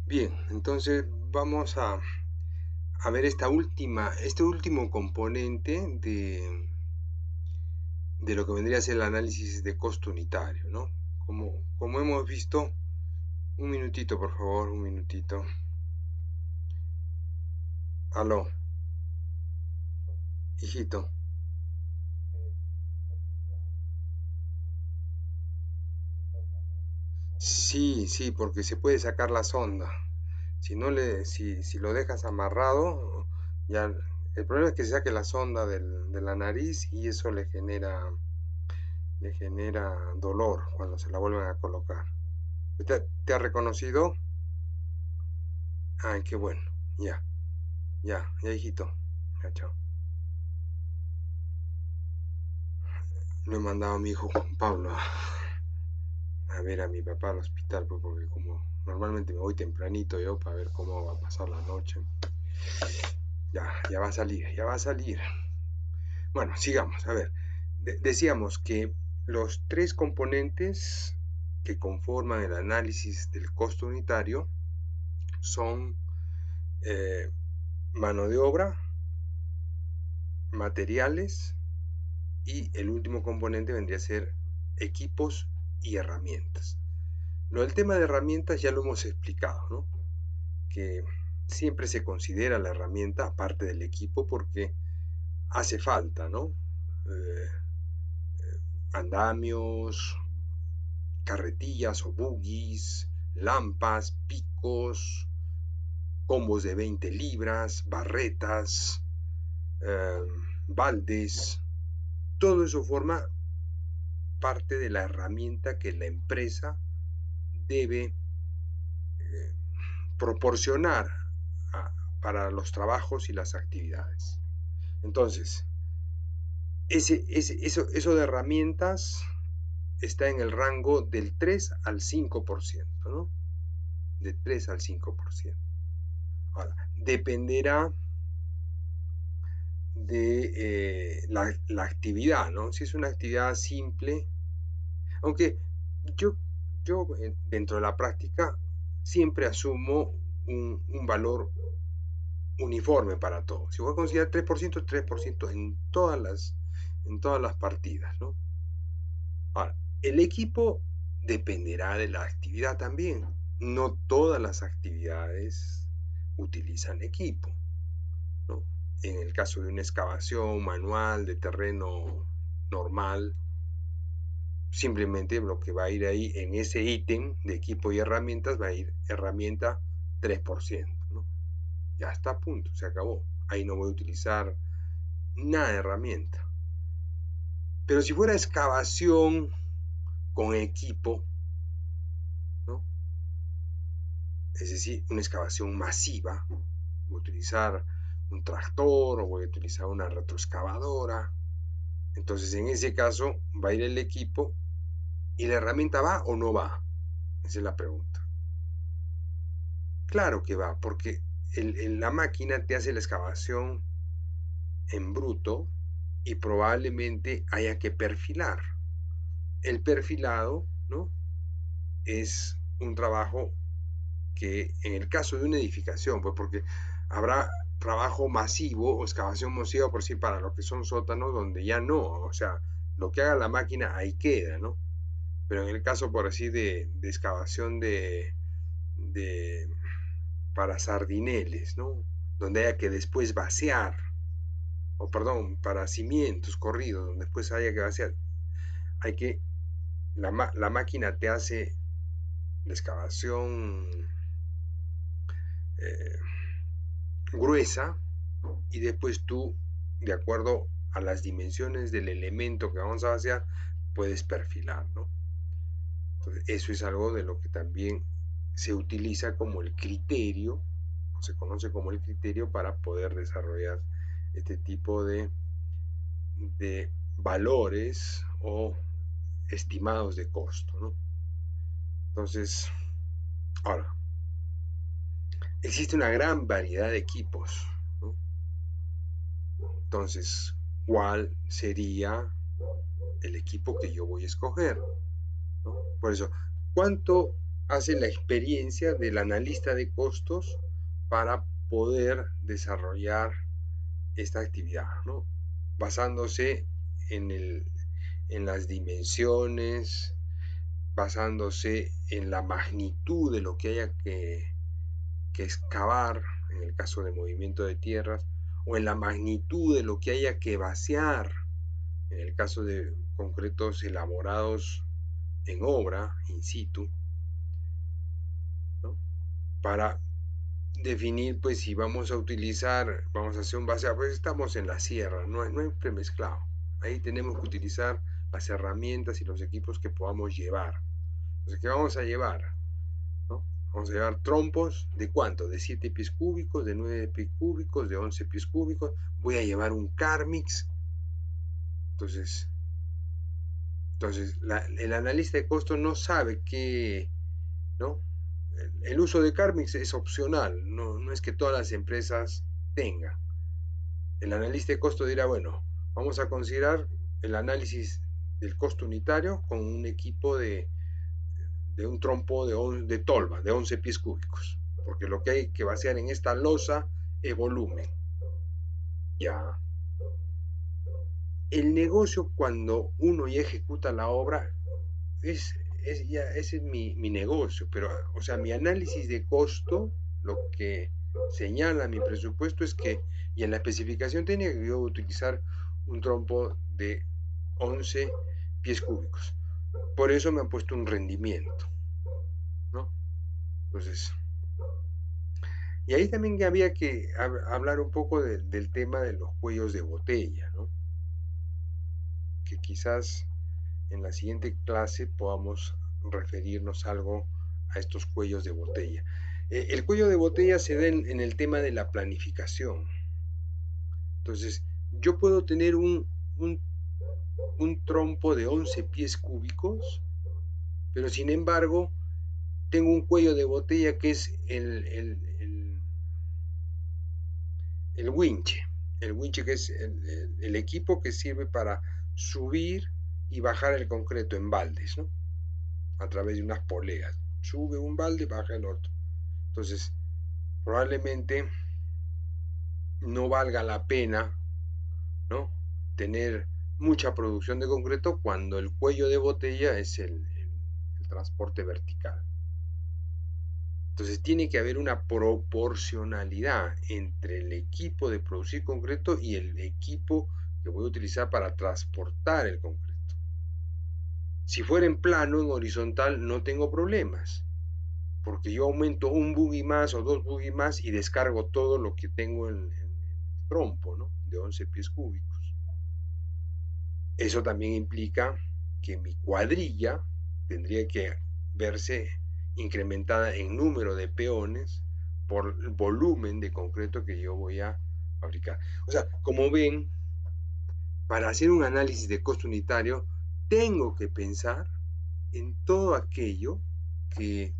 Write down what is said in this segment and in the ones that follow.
Bien, entonces vamos a ver este último componente de lo que vendría a ser el análisis de costo unitario, ¿no? Como hemos visto, un minutito, por favor, un minutito. Aló, hijito. Sí, sí, porque se puede sacar la sonda. Si lo dejas amarrado, ya, el problema es que se saque la sonda de la nariz y eso le genera dolor cuando se la vuelven a colocar. ¿Te ha reconocido? Ay, qué bueno. Ya, ya, hijito. Ya, chao. Lo he mandado a mi hijo Juan Pablo a ver a mi papá al hospital, pues, porque como normalmente me voy tempranito yo para ver cómo va a pasar la noche. Ya va a salir, ya va a salir. Bueno, sigamos. A ver, decíamos que los tres componentes que conforman el análisis del costo unitario son eh, mano de obra, materiales y el último componente vendría a ser equipos y herramientas. Lo del tema de herramientas ya lo hemos explicado, ¿no? Que siempre se considera la herramienta aparte del equipo porque hace falta, ¿no? Andamios, carretillas o buggies, lampas, picos, combos de 20 libras, barretas, eh, baldes, todo eso forma parte de la herramienta que la empresa debe proporcionar para los trabajos y las actividades. Entonces, eso de herramientas está en el rango del 3 al 5%, ¿no? De 3 al 5%. Ahora, dependerá de la actividad, ¿no? Si es una actividad simple, aunque yo, yo dentro de la práctica siempre asumo un valor uniforme para todos. Si voy a considerar 3%, 3% en todas las partidas, ¿no? Ahora, el equipo dependerá de la actividad también. No todas las actividades utilizan equipo, ¿no? En el caso de una excavación manual de terreno normal, simplemente lo que va a ir ahí en ese ítem de equipo y herramientas va a ir herramienta 3%, ¿no? Ya está a punto, se acabó. Ahí no voy a utilizar nada de herramienta. Pero si fuera excavación con equipo, ¿no? Es decir, una excavación masiva, voy a utilizar un tractor o voy a utilizar una retroexcavadora. Entonces, en ese caso, va a ir el equipo y la herramienta va o no va. Esa es la pregunta. Claro que va, porque la máquina te hace la excavación en bruto y probablemente haya que perfilar. El perfilado, ¿no? Es un trabajo que en el caso de una edificación, pues porque habrá trabajo masivo o excavación masiva por sí para lo que son sótanos donde ya no, o sea, lo que haga la máquina ahí queda, ¿no? Pero en el caso por así de excavación de para sardineles, ¿no? Donde haya que después vaciar, o perdón, para cimientos corridos, donde después haya que vaciar, hay que, la máquina te hace la excavación eh, gruesa y después tú, de acuerdo a las dimensiones del elemento que vamos a vaciar, puedes perfilar, ¿no? Entonces, eso es algo de lo que también se utiliza como el criterio, o se conoce como el criterio para poder desarrollar este tipo de valores o estimados de costo, ¿no? Entonces, ahora, existe una gran variedad de equipos, ¿no? Entonces, ¿cuál sería el equipo que yo voy a escoger? ¿No? Por eso, ¿cuánto? hace la experiencia del analista de costos para poder desarrollar esta actividad, ¿no? Basándose en las dimensiones, basándose en la magnitud de lo que haya que excavar, en el caso de movimiento de tierras, o en la magnitud de lo que haya que vaciar, en el caso de concretos elaborados en obra, in situ, ¿no? Para definir, pues, si vamos a utilizar, vamos a hacer un vaciado, pues estamos en la sierra, no hay premezclado. Ahí tenemos que utilizar las herramientas y los equipos que podamos llevar. Entonces, ¿qué vamos a llevar? ¿No? Vamos a llevar trompos de ¿cuánto? De 7 pies cúbicos, de 9 pies cúbicos, de 11 pies cúbicos. Voy a llevar un Carmix. Entonces el analista de costo no sabe que, ¿no? El uso de Carmix es opcional, no es que todas las empresas tengan. El analista de costo dirá, bueno, vamos a considerar el análisis del costo unitario con un equipo de un trompo de tolva, de 11 pies cúbicos, porque lo que hay que vaciar en esta losa es volumen. Ya. El negocio, cuando uno ya ejecuta la obra, ya ese es mi negocio, pero, o sea, mi análisis de costo, lo que señala mi presupuesto es que, y en la especificación técnica, que yo voy a utilizar un trompo de 11 pies cúbicos. Por eso me han puesto un rendimiento, ¿no? Entonces, y ahí también había que hablar un poco del tema de los cuellos de botella, ¿no? Que quizás en la siguiente clase podamos referirnos algo a estos cuellos de botella. El cuello de botella se da en el tema de la planificación. Entonces, yo puedo tener un trompo de 11 pies cúbicos, pero sin embargo, tengo un cuello de botella que es el winche. El winche, que es el equipo que sirve para subir y bajar el concreto en baldes, ¿no? A través de unas poleas. Sube un balde, baja el otro. Entonces, probablemente no valga la pena, ¿no? Tener mucha producción de concreto cuando el cuello de botella es el transporte vertical. Entonces tiene que haber una proporcionalidad entre el equipo de producir concreto y el equipo que voy a utilizar para transportar el concreto. Si fuera en plano, en horizontal, no tengo problemas, porque yo aumento un buggy más o dos buggy más y descargo todo lo que tengo en el trompo, ¿no? De 11 pies cúbicos. Eso también implica que mi cuadrilla tendría que verse incrementada en número de peones por el volumen de concreto que yo voy a fabricar. O sea, como ven, para hacer un análisis de costo unitario, tengo que pensar en todo aquello que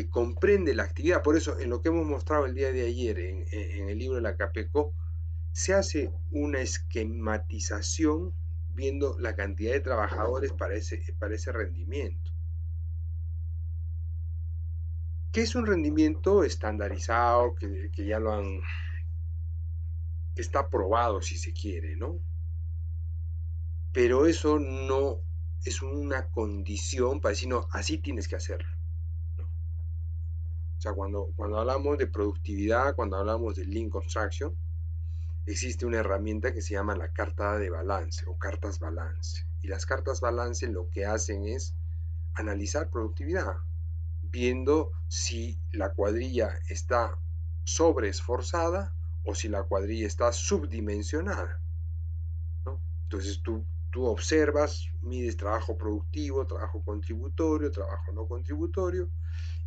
comprende la actividad. Por eso, en lo que hemos mostrado el día de ayer en el libro de la Capeco, se hace una esquematización viendo la cantidad de trabajadores para ese rendimiento. Que es un rendimiento estandarizado, que ya lo han, que está probado si se quiere, ¿no? Pero eso no es una condición para decir, no, así tienes que hacerlo. ¿No? O sea, cuando hablamos de productividad, cuando hablamos de Lean Construction, existe una herramienta que se llama la carta de balance o cartas balance. Y las cartas balance lo que hacen es analizar productividad, viendo si la cuadrilla está sobreesforzada o si la cuadrilla está subdimensionada, ¿no? Entonces tú observas, mides trabajo productivo, trabajo contributorio, trabajo no contributorio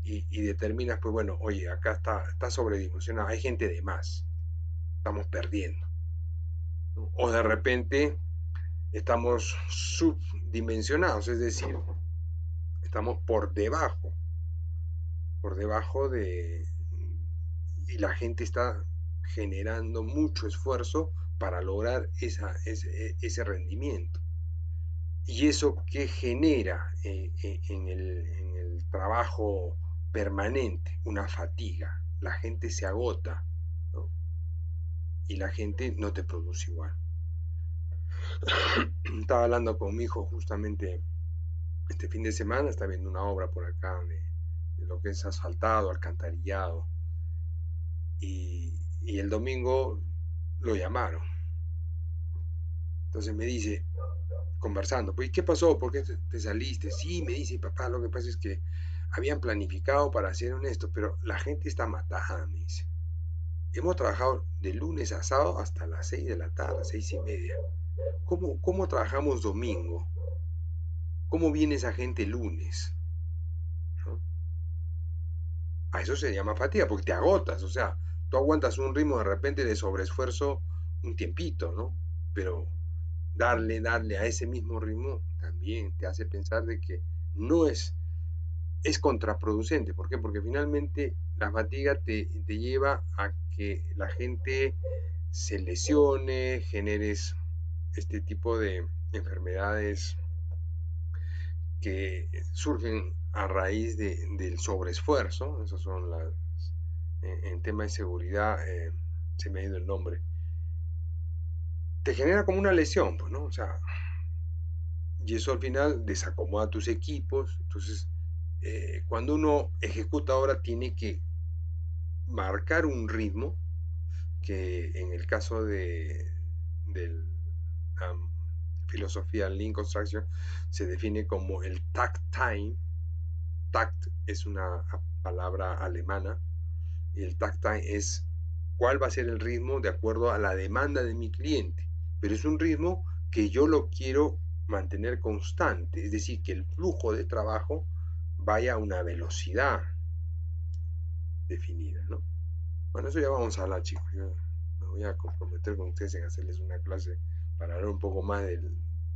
y determinas, pues bueno, oye, acá está sobredimensionado, hay gente de más, estamos perdiendo, ¿no? O de repente estamos subdimensionados, es decir, estamos por debajo y la gente está generando mucho esfuerzo para lograr ese rendimiento. ¿Y eso qué genera en el trabajo permanente, una fatiga. La gente se agota, ¿no? Y la gente no te produce igual. Estaba hablando con mi hijo justamente este fin de semana, está viendo una obra por acá de lo que es asfaltado, alcantarillado, y el domingo lo llamaron. Entonces me dice, conversando, pues, ¿qué pasó? ¿Por qué te saliste? Sí, me dice, papá, lo que pasa es que habían planificado para hacer esto, pero la gente está matada, me dice. Hemos trabajado de lunes a sábado hasta las 6 de la tarde, 6:30. ¿Cómo trabajamos domingo? ¿Cómo viene esa gente lunes? ¿No? A eso se llama fatiga, porque te agotas, o sea, tú aguantas un ritmo de repente de sobreesfuerzo un tiempito, ¿no? Pero darle a ese mismo ritmo también te hace pensar de que no es contraproducente. ¿Por qué? Porque finalmente la fatiga te lleva a que la gente se lesione, generes este tipo de enfermedades que surgen a raíz del sobreesfuerzo. Esas son las, en tema de seguridad, se me ha ido el nombre. Te genera como una lesión, pues, ¿no? O sea, y eso al final desacomoda tus equipos. Entonces, cuando uno ejecuta ahora, tiene que marcar un ritmo que en el caso de la filosofía Lean Construction se define como el takt time. Takt es una palabra alemana y el takt time es cuál va a ser el ritmo de acuerdo a la demanda de mi cliente, pero es un ritmo que yo lo quiero mantener constante, es decir, que el flujo de trabajo vaya a una velocidad definida, ¿no? Bueno, eso ya vamos a hablar, chicos. Yo me voy a comprometer con ustedes en hacerles una clase para hablar un poco más de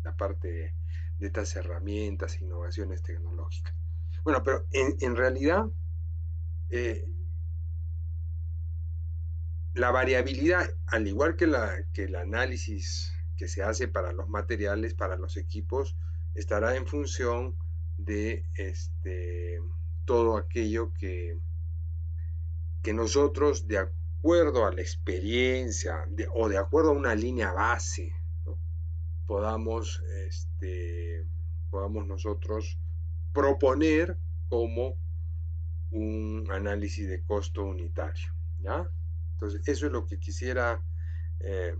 la parte de estas herramientas, innovaciones tecnológicas. Bueno, pero en realidad eh, la variabilidad, al igual que el análisis que se hace para los materiales, para los equipos, estará en función de todo aquello que nosotros, de acuerdo a la experiencia o de acuerdo a una línea base, ¿no? podamos, podamos nosotros proponer como un análisis de costo unitario, ¿ya? Entonces, eso es lo que quisiera eh,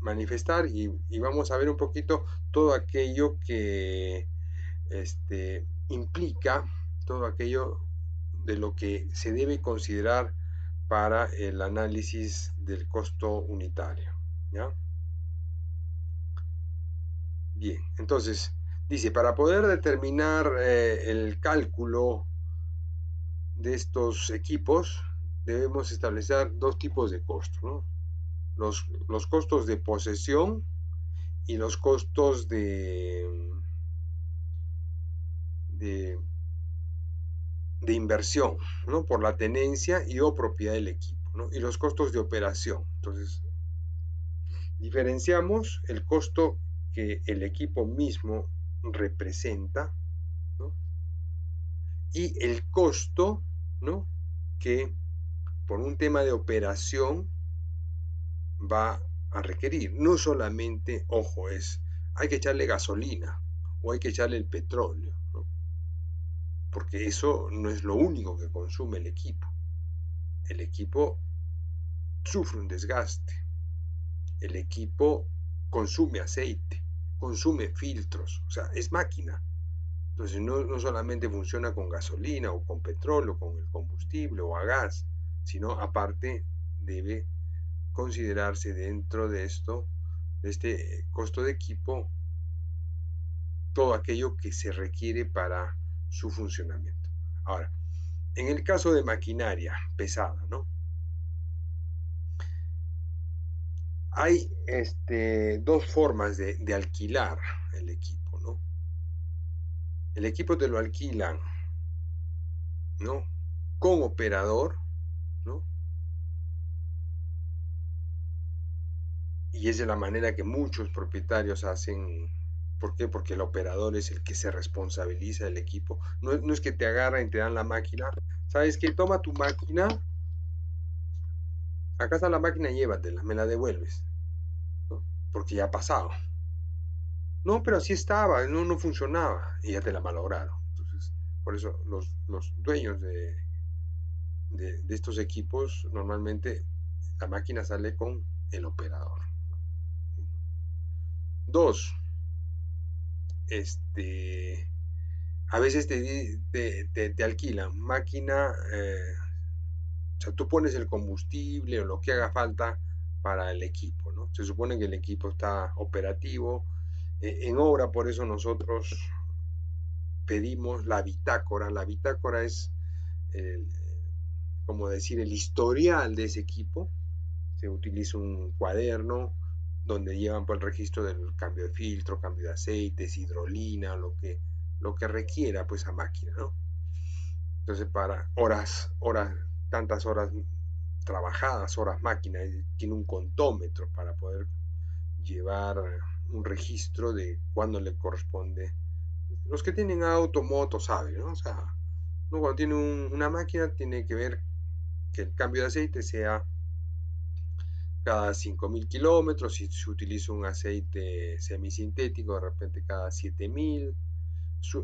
manifestar y vamos a ver un poquito todo aquello que implica, todo aquello de lo que se debe considerar para el análisis del costo unitario, ¿ya? Bien, entonces dice, para poder determinar el cálculo de estos equipos, debemos establecer dos tipos de costos, ¿no? Los costos de posesión y los costos de, de inversión, ¿no? Por la tenencia y o propiedad del equipo, ¿no? Y los costos de operación. Entonces, diferenciamos el costo que el equipo mismo representa, ¿no? Y el costo, ¿no? Que por un tema de operación va a requerir. No solamente, ojo, hay que echarle gasolina o hay que echarle el petróleo, ¿no? Porque eso no es lo único que consume el equipo. El equipo sufre un desgaste, el equipo consume aceite, consume filtros, o sea, es máquina. Entonces no solamente funciona con gasolina o con petróleo, con el combustible o a gas, sino aparte debe considerarse dentro de esto, de este costo de equipo, todo aquello que se requiere para su funcionamiento. Ahora, en el caso de maquinaria pesada, ¿no? Hay dos formas de alquilar el equipo, ¿no? El equipo te lo alquilan, ¿no? Con operador, ¿no? Y esa es la manera que muchos propietarios hacen ¿Por qué? Porque el operador es el que se responsabiliza del equipo. No es que te agarran y te dan la máquina. ¿Sabes qué? Toma tu máquina, acá está la máquina, llévatela, me la devuelves, ¿no? Porque ya ha pasado. No, pero así estaba, no funcionaba y ya te la malograron. Entonces, por eso los dueños de estos equipos, normalmente la máquina sale con el operador. Dos, a veces te alquilan máquina, o sea, tú pones el combustible o lo que haga falta para el equipo, ¿no? Se supone que el equipo está operativo. En obra, por eso nosotros pedimos la bitácora. La bitácora es, el, como decir, el historial de ese equipo. Se utiliza un cuaderno donde llevan por el registro del cambio de filtro, cambio de aceites, hidrolina, lo que requiera pues a máquina, ¿no? Entonces para tantas horas trabajadas, horas máquina, tiene un contómetro para poder llevar un registro de cuándo le corresponde. Los que tienen auto, moto, saben, ¿no? O sea, uno cuando tiene una máquina tiene que ver que el cambio de aceite sea cada 5.000 kilómetros, si se utiliza un aceite semisintético, de repente cada 7.000,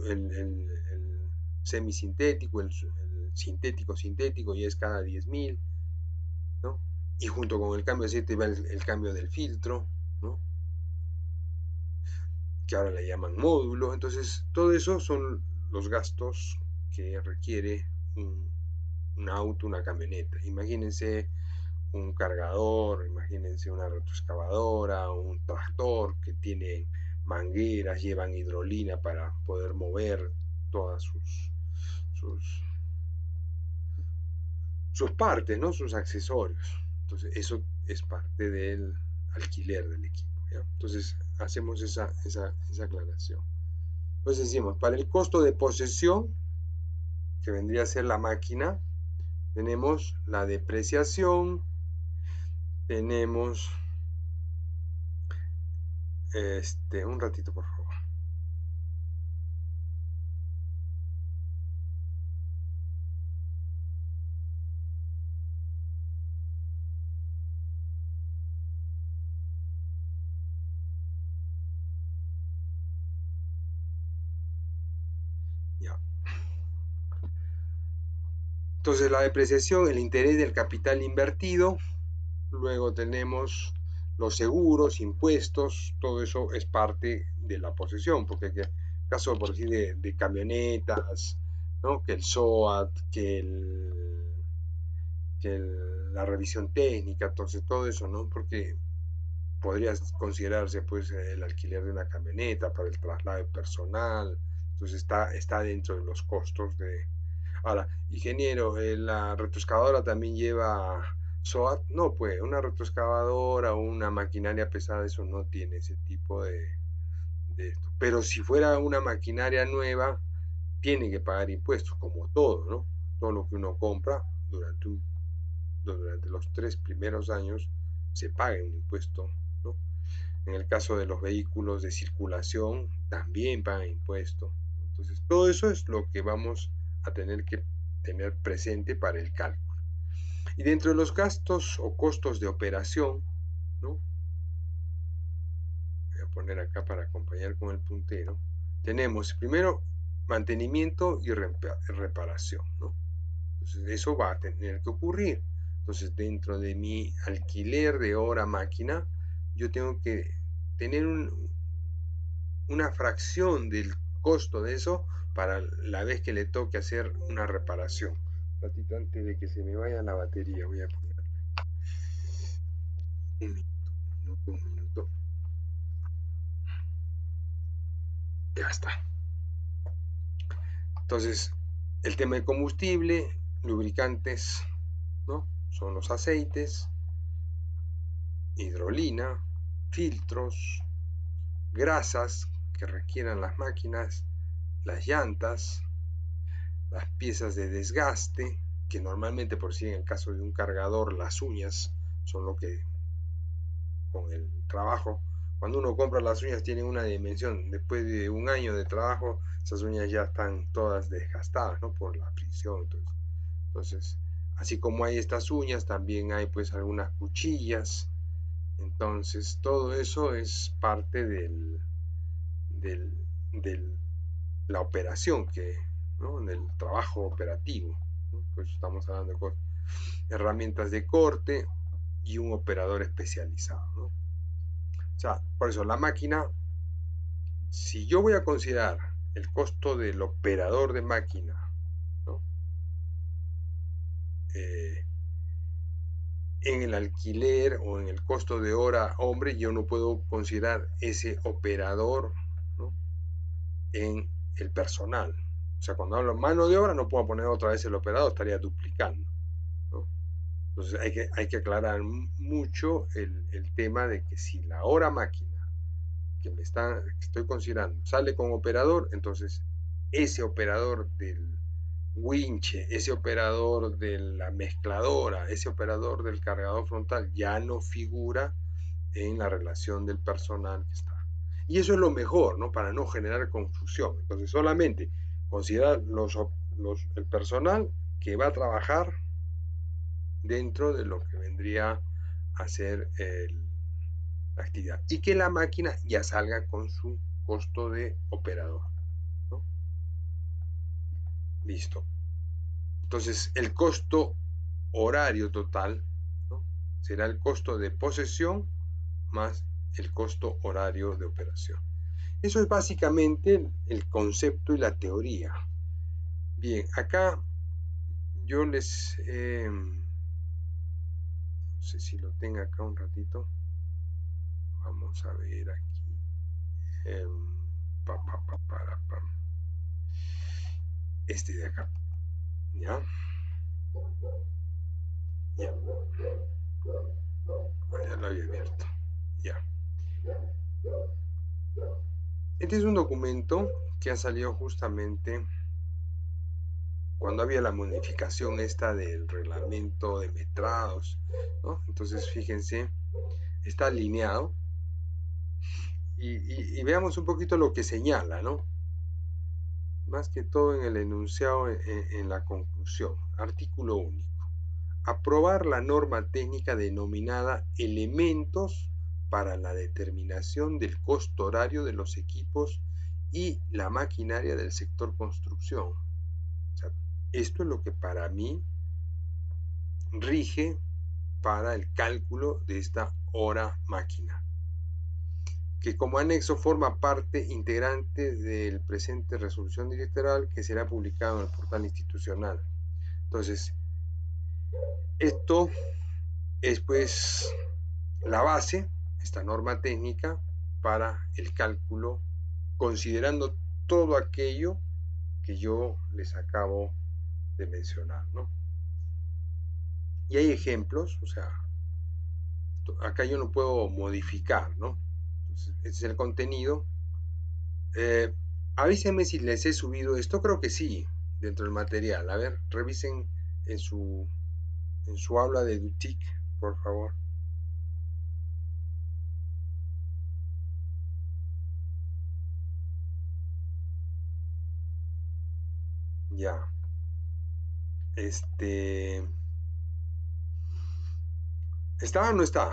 el semisintético, el sintético y es cada 10.000, ¿no? Y junto con el cambio de aceite va el cambio del filtro, ¿no? Que ahora le llaman módulo. Entonces, todo eso son los gastos que requiere un auto, una camioneta. Imagínense un cargador, imagínense una retroexcavadora, un tractor que tiene mangueras, llevan hidrolina para poder mover todas sus, sus partes, ¿no? Sus accesorios. Entonces, eso es parte del alquiler del equipo, ¿ya? Entonces, hacemos esa aclaración. Entonces decimos, para el costo de posesión, que vendría a ser la máquina, tenemos la depreciación, tenemos, un ratito por favor. Ya. Entonces la depreciación, el interés del capital invertido, luego tenemos los seguros, impuestos, todo eso es parte de la posesión, porque en el caso por decir de camionetas, ¿no? Que el SOAT, la revisión técnica, entonces todo eso, ¿no? Porque podría considerarse pues el alquiler de una camioneta para el traslado de personal, entonces está dentro de los costos de... Ahora, ingeniero, ¿la retroexcavadora también lleva SOAT? No, pues una retroexcavadora o una maquinaria pesada, eso no tiene ese tipo de esto. Pero si fuera una maquinaria nueva, tiene que pagar impuestos, como todo, ¿no? Todo lo que uno compra durante los 3 primeros años se paga un impuesto, ¿no? En el caso de los vehículos de circulación, también pagan impuesto. Entonces, todo eso es lo que vamos a tener que tener presente para el cálculo. Y dentro de los gastos o costos de operación, ¿no? Voy a poner acá para acompañar con el puntero. Tenemos primero mantenimiento y reparación, ¿no? Entonces, eso va a tener que ocurrir. Entonces, dentro de mi alquiler de hora máquina, yo tengo que tener una fracción del costo de eso para la vez que le toque hacer una reparación. Un ratito antes de que se me vaya la batería, voy a ponerle un minuto. Ya está. Entonces, el tema de combustible, lubricantes, ¿no? Son los aceites, hidrolina, filtros, grasas que requieran las máquinas, las llantas, las piezas de desgaste, que normalmente por si en el caso de un cargador las uñas son lo que con el trabajo Cuando uno compra las uñas tienen una dimensión. Después de un año de trabajo, esas uñas ya están todas desgastadas, ¿no? Por la fricción. Entonces, así como hay estas uñas, también hay pues algunas cuchillas. Entonces, todo eso es parte del la operación, ¿no? Del trabajo operativo, ¿no? Pues estamos hablando de herramientas de corte y un operador especializado, ¿no? O sea, por eso la máquina, si yo voy a considerar el costo del operador de máquina, ¿no? eh, en el alquiler o en el costo de hora hombre, yo no puedo considerar ese operador, ¿no? En el personal. O sea, cuando hablo mano de obra, no puedo poner otra vez el operador, estaría duplicando, ¿no? Entonces hay que aclarar mucho el tema de que si la hora máquina que que estoy considerando sale con operador, entonces ese operador del winche, ese operador de la mezcladora, ese operador del cargador frontal ya no figura en la relación del personal que está. Y eso es lo mejor, ¿no? Para no generar confusión. Entonces solamente considerar el personal que va a trabajar dentro de lo que vendría a ser la actividad. Y que la máquina ya salga con su costo de operador, ¿no? Listo. Entonces, el costo horario total, ¿no? Será el costo de posesión más el costo horario de operación. Eso es básicamente el concepto y la teoría. Bien, acá yo no sé si lo tenga acá un ratito. Vamos a ver aquí. Eh, este de acá. ¿Ya? Ya. Ya lo había abierto. Ya. Este es un documento que ha salido justamente cuando había la modificación esta del reglamento de metrados, ¿no? Entonces, fíjense, está alineado y veamos un poquito lo que señala, ¿no? Más que todo en el enunciado, en la conclusión. Artículo único. Aprobar la norma técnica denominada Elementos para la determinación del costo horario de los equipos y la maquinaria del sector construcción. O sea, esto es lo que para mí rige para el cálculo de esta hora máquina, que como anexo forma parte integrante del presente resolución directoral que será publicado en el portal institucional. Entonces, esto es pues la base, esta norma técnica, para el cálculo, considerando todo aquello que yo les acabo de mencionar, ¿no? Y hay ejemplos, o sea, acá yo no puedo modificar, ¿no? Entonces, ese es el contenido. Avísenme si les he subido esto, creo que sí, dentro del material. A ver, revisen en en su aula de Dutic, por favor. Ya. Este. ¿Está o no está?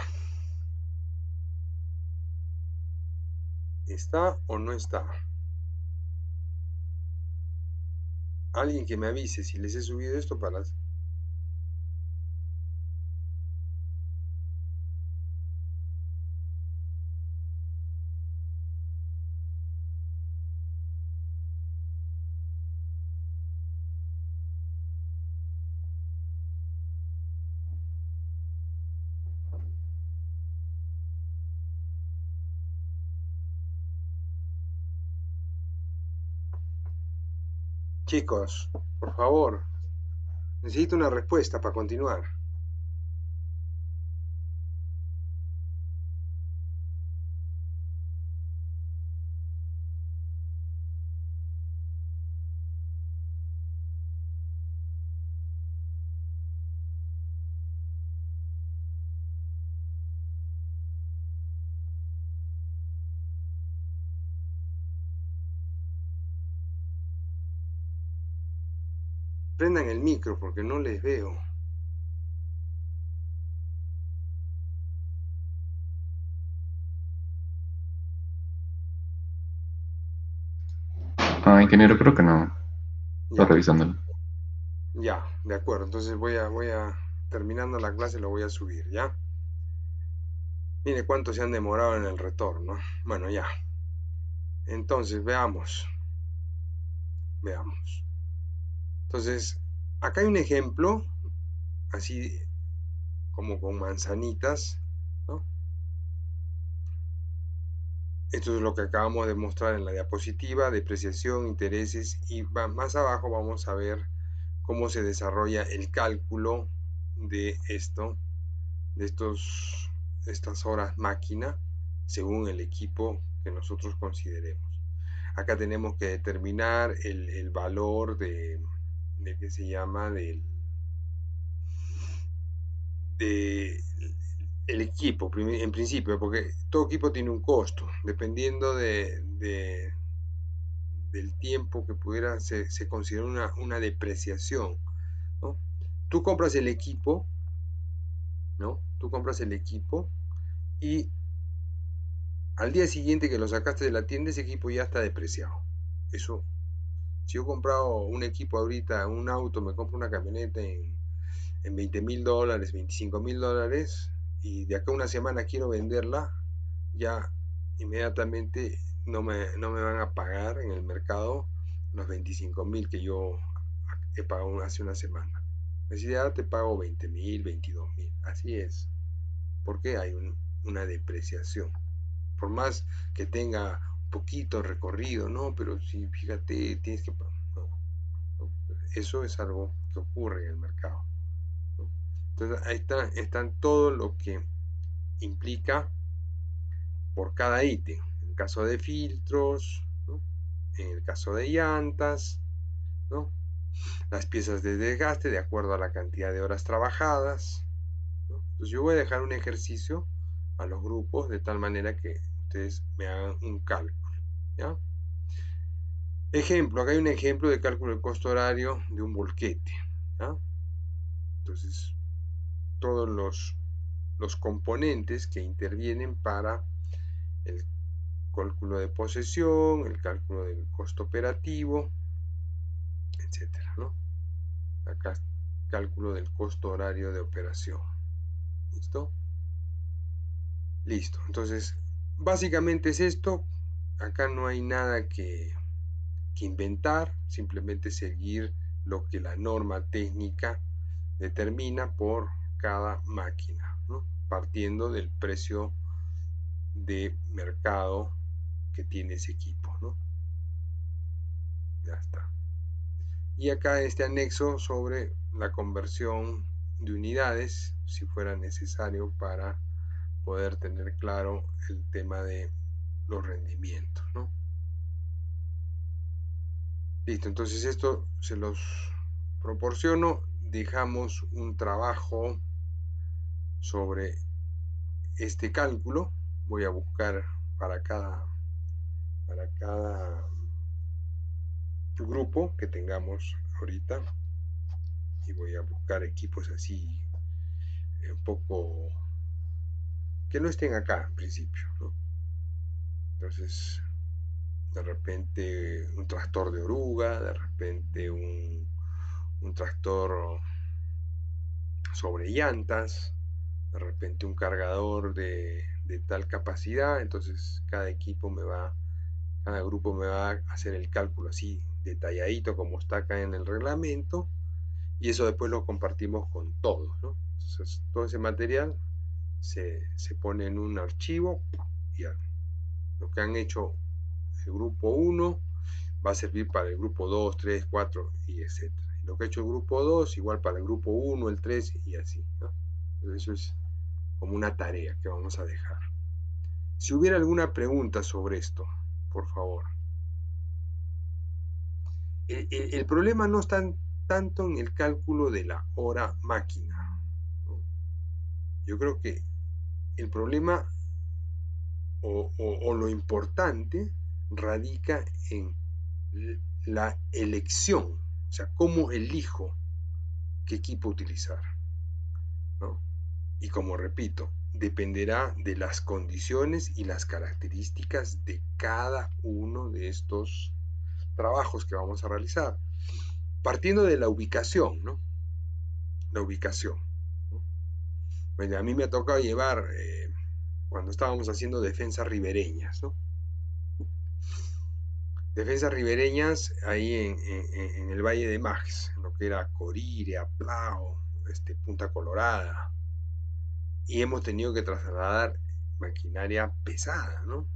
¿Está o no está? Alguien que me avise si les he subido esto para... Chicos, por favor, necesito una respuesta para continuar. Prendan el micro porque no les veo. Ah, ingeniero, creo que no. Estoy Ya, revisándolo. ya, de acuerdo. Entonces terminando la clase lo voy a subir, ¿ya? Mire cuánto se han demorado en el retorno. Bueno, ya. Entonces, veamos. Entonces, acá hay un ejemplo, así como con manzanitas, ¿no? Esto es lo que acabamos de mostrar en la diapositiva, depreciación, intereses, y más abajo vamos a ver cómo se desarrolla el cálculo de esto, de estas horas máquina, según el equipo que nosotros consideremos. Acá tenemos que determinar el valor de ¿qué se llama? De el equipo, en principio, porque todo equipo tiene un costo, dependiendo del tiempo que pudiera, se considera una depreciación, ¿no? Tú compras el equipo, ¿no? Tú compras el equipo y al día siguiente que lo sacaste de la tienda, ese equipo ya está depreciado. Eso, si yo he comprado un equipo ahorita, un auto, me compro una camioneta en $20,000, $25,000, y de acá a una semana quiero venderla, ya inmediatamente no me van a pagar en el mercado los 25,000 que yo he pagado hace una semana. Me decía, ahora te pago 20,000, 22,000. Así es, porque hay una depreciación. Por más que tenga poquito recorrido, ¿no? Pero si fíjate, tienes que... No, no. Eso es algo que ocurre en el mercado, ¿no? Entonces ahí están todo lo que implica por cada ítem. En el caso de filtros, ¿no? En el caso de llantas, ¿no? Las piezas de desgaste de acuerdo a la cantidad de horas trabajadas, ¿no? Entonces yo voy a dejar un ejercicio a los grupos de tal manera que ustedes me hagan un cálculo, ¿ya? Ejemplo, acá hay un ejemplo de cálculo del costo horario de un volquete, ¿ya? Entonces, todos los componentes que intervienen para el cálculo de posesión, el cálculo del costo operativo, etcétera, ¿no? Acá cálculo del costo horario de operación. ¿Listo? Listo. Entonces, básicamente es esto. Acá no hay nada que inventar, simplemente seguir lo que la norma técnica determina por cada máquina, ¿no? Partiendo del precio de mercado que tiene ese equipo, ¿no? Ya está. Y acá este anexo sobre la conversión de unidades, si fuera necesario, para poder tener claro el tema de los rendimientos, ¿no? Listo, entonces esto se los proporciono. Dejamos un trabajo sobre este cálculo. Voy a buscar para cada grupo que tengamos ahorita, y voy a buscar equipos así un poco que no estén acá en principio, ¿no? Entonces, de repente un tractor de oruga, de repente un tractor sobre llantas, de repente un cargador de tal capacidad. Entonces cada grupo me va a hacer el cálculo así detalladito como está acá en el reglamento, y eso después lo compartimos con todos, ¿no? Entonces todo ese material se pone en un archivo, y lo que han hecho el grupo 1 va a servir para el grupo 2, 3, 4 y etcétera. Y lo que ha hecho el grupo 2 igual para el grupo 1, el 3 y así, ¿no? Entonces eso es como una tarea que vamos a dejar. Si hubiera alguna pregunta sobre esto, por favor. El problema no está tanto en el cálculo de la hora máquina, ¿no? Yo creo que el problema o lo importante radica en la elección. O sea, ¿cómo elijo qué equipo utilizar? ¿No? Y como repito, dependerá de las condiciones y las características de cada uno de estos trabajos que vamos a realizar. Partiendo de la ubicación, ¿no? La ubicación. ¿No? Bueno, a mí me ha tocado llevar, cuando estábamos haciendo defensas ribereñas, ¿no? Defensas ribereñas ahí en el Valle de Max, lo que era Corire, Aplao, Punta Colorada, y hemos tenido que trasladar maquinaria pesada, ¿no?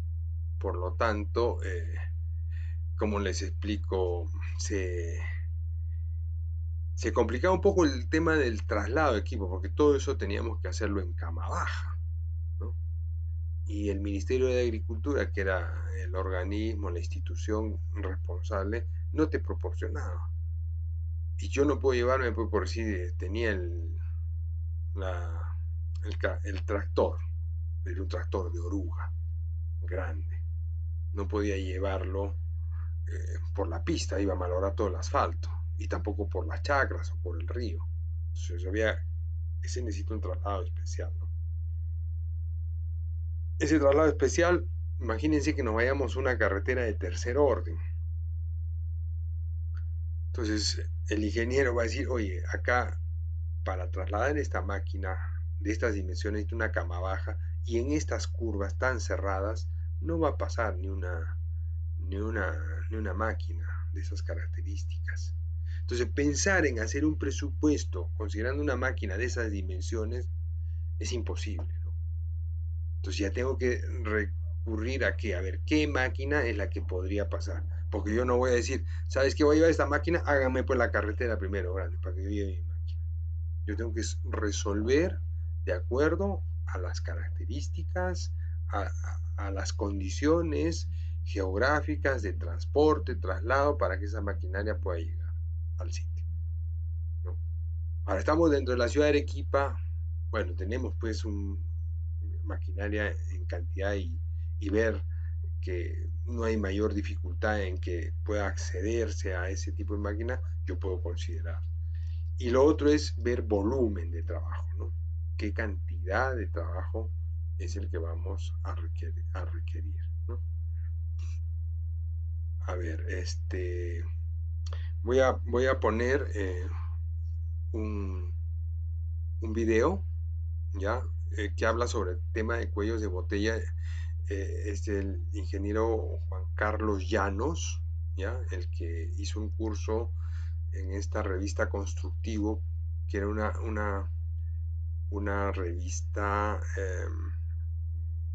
Por lo tanto, como les explico, se complicaba un poco el tema del traslado de equipo, porque todo eso teníamos que hacerlo en cama baja, ¿no? Y el Ministerio de Agricultura, que era el organismo, la institución responsable, no te proporcionaba. Y yo no puedo llevarme, pues, por decir, tenía la, el tractor, era un tractor de oruga, grande. No podía llevarlo por la pista, iba a malograr todo el asfalto, y tampoco por las chacras o por el río. Entonces ese necesita un traslado especial, ¿no? Ese traslado especial, imagínense que nos vayamos a una carretera de tercer orden. Entonces el ingeniero va a decir, oye, acá para trasladar esta máquina de estas dimensiones necesito una cama baja y en estas curvas tan cerradas no va a pasar ni una, ni una máquina de esas características. Entonces, pensar en hacer un presupuesto considerando una máquina de esas dimensiones es imposible, ¿no? Entonces ya tengo que recurrir a qué, a ver qué máquina es la que podría pasar. Porque yo no voy a decir, ¿sabes qué? Voy a llevar esta máquina, hágame pues la carretera primero, grande, para que yo lleve mi máquina. Yo tengo que resolver de acuerdo a las características, a las condiciones geográficas de transporte, traslado, para que esa maquinaria pueda llegar al sitio, ¿no? Ahora estamos dentro de la ciudad de Arequipa, bueno, tenemos pues maquinaria en cantidad y ver que no hay mayor dificultad en que pueda accederse a ese tipo de máquina, yo puedo considerar. Y lo otro es ver volumen de trabajo, ¿no? ¿Qué cantidad de trabajo es el que vamos a requerir, ¿no? A ver, voy a poner un, un video, ¿ya? Que habla sobre el tema de cuellos de botella. Es del ingeniero Juan Carlos Llanos, ¿ya? El que hizo un curso en esta revista Constructivo, que era una revista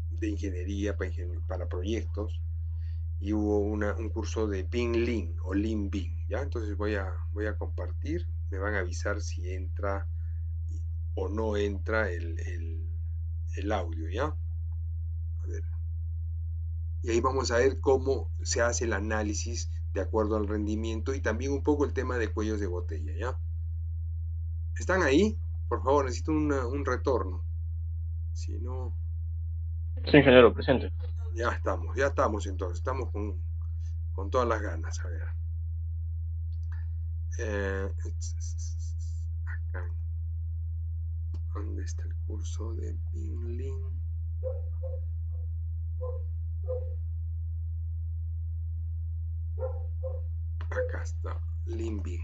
de ingeniería para proyectos, y hubo un curso de Bing Lin o Lin Bing, ¿ya? Entonces voy a compartir, me van a avisar si entra o no entra el audio, ¿ya? A ver. Y ahí vamos a ver cómo se hace el análisis de acuerdo al rendimiento y también un poco el tema de cuellos de botella, ¿ya? ¿Están ahí? Por favor, necesito un retorno. Si no, Sí, ingeniero, presente. ya estamos entonces, estamos con todas las ganas, a ver. Acá, ¿dónde está el curso de Pinlin? Acá está, Limbing.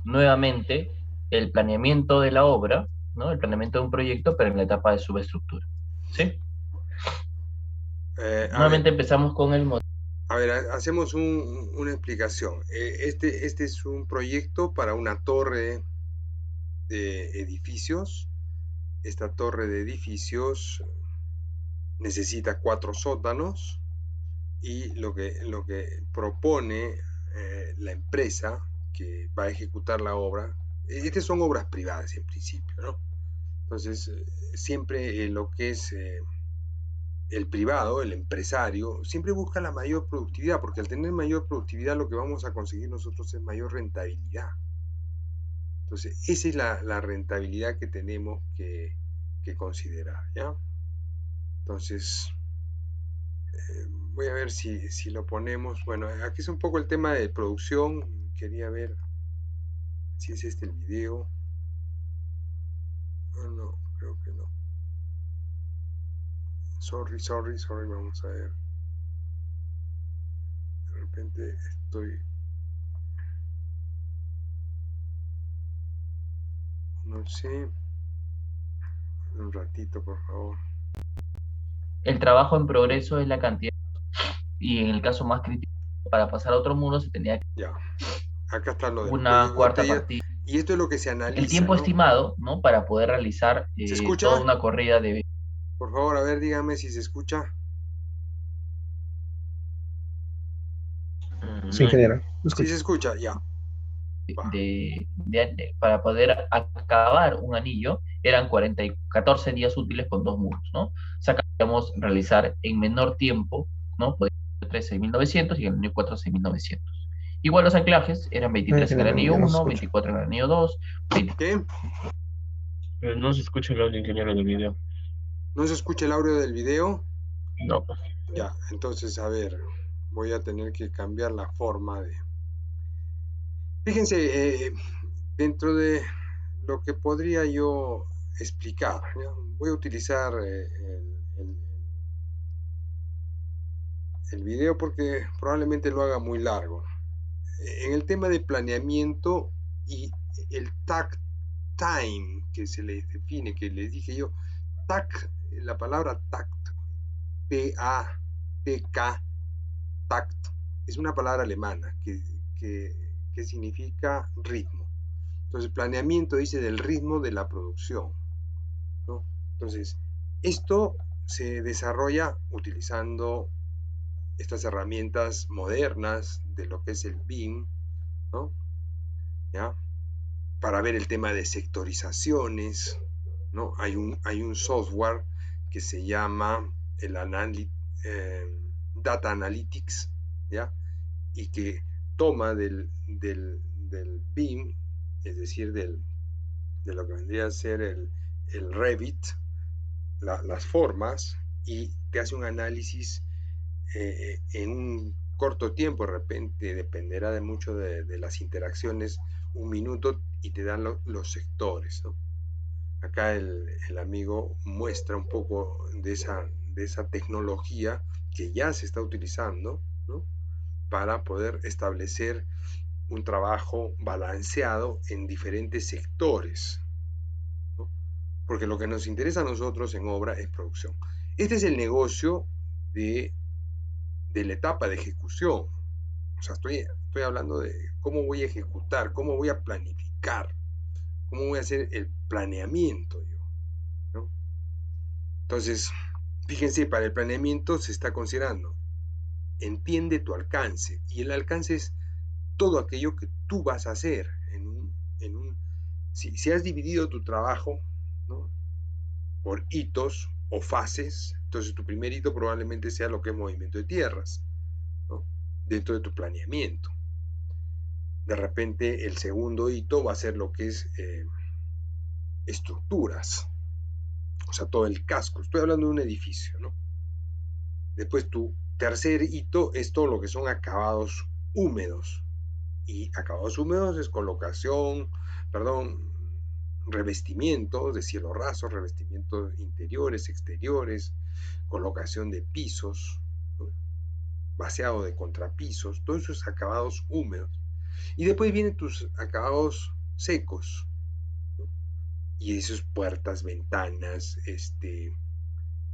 Nuevamente el planeamiento de la obra, ¿no? El planeamiento de un proyecto, pero en la etapa de subestructura. ¿Sí? A ver, Nuevamente empezamos con el modelo. a ver, hacemos una explicación. Este es un proyecto para una torre de edificios. Esta torre de edificios necesita 4 sótanos y lo que propone la empresa que va a ejecutar la obra Estas son obras privadas en principio, ¿no? Entonces, siempre lo que es el privado, el empresario, siempre busca la mayor productividad, porque al tener mayor productividad lo que vamos a conseguir nosotros es mayor rentabilidad. Entonces, esa es la rentabilidad que tenemos que considerar, ¿ya? Entonces, voy a ver si lo ponemos. Bueno, aquí es un poco el tema de producción. Quería ver si es este el video. No, creo que no. Sorry, vamos a ver. De repente estoy... No sé. Un ratito, por favor. El trabajo en progreso es la cantidad, y en el caso más crítico, para pasar a otro mundo se tenía que Ya. Acá está lo de los una cuarta PJ. partida. Y esto es lo que se El analiza, tiempo ¿no? estimado, ¿no? Para poder realizar ¿Se escucha? toda una corrida de... Por favor, a ver, dígame si se escucha. Sí, ingeniero, lo Sí se escucho. escucha, ya. para poder acabar un anillo eran 14 días útiles con 2 muros, ¿no? O sea, podíamos realizar en menor tiempo, ¿no? Podíamos hacer 13.900 y en el anillo 4 6.900. Igual los anclajes eran 23 en el Ingeniero, anillo ya no se 1, escucha. 24 en el anillo 2, 20. ¿Qué? Pero no se escucha el audio, ingeniero, del video. ¿No se escucha el audio del video? No. Ya, entonces, a ver, voy a tener que cambiar la forma de... Fíjense, dentro de lo que podría yo explicar, ¿ya? Voy a utilizar el video porque probablemente lo haga muy largo. En el tema de planeamiento y el takt time que se les define, que les dije yo, tact, la palabra tact, T-A-T-K, tact, es una palabra alemana que significa ritmo. Entonces, planeamiento dice del ritmo de la producción, ¿no? Entonces, esto se desarrolla utilizando estas herramientas modernas de lo que es el BIM, ¿no? ¿Ya? Para ver el tema de sectorizaciones, ¿no? Hay un software que se llama el Data Analytics, ¿ya? Y que toma del BIM, es decir, de lo que vendría a ser el Revit, las formas, y te hace un análisis en un corto tiempo. De repente dependerá de mucho de las interacciones, un minuto, y te dan los sectores, ¿no? Acá el amigo muestra un poco de esa tecnología que ya se está utilizando, ¿no? Para poder establecer un trabajo balanceado en diferentes sectores, ¿no? Porque lo que nos interesa a nosotros en obra es producción. Este es el negocio de la etapa de ejecución. O sea, estoy hablando de cómo voy a ejecutar, cómo voy a planificar, cómo voy a hacer el planeamiento yo, ¿no? Entonces, fíjense, para el planeamiento se está considerando, entiende tu alcance, y el alcance es todo aquello que tú vas a hacer si has dividido tu trabajo, ¿no? Por hitos o fases, entonces tu primer hito probablemente sea lo que es movimiento de tierras, ¿no? Dentro de tu planeamiento. De repente el segundo hito va a ser lo que es estructuras, o sea, todo el casco. Estoy hablando de un edificio, ¿no? Después tu tercer hito es todo lo que son acabados húmedos. Y acabados húmedos es colocación, revestimientos de cielo raso, revestimientos interiores, exteriores, colocación de pisos, ¿no? Vaciado de contrapisos, todos esos acabados húmedos. Y después vienen tus acabados secos, ¿no? Y esas puertas, ventanas, etcétera,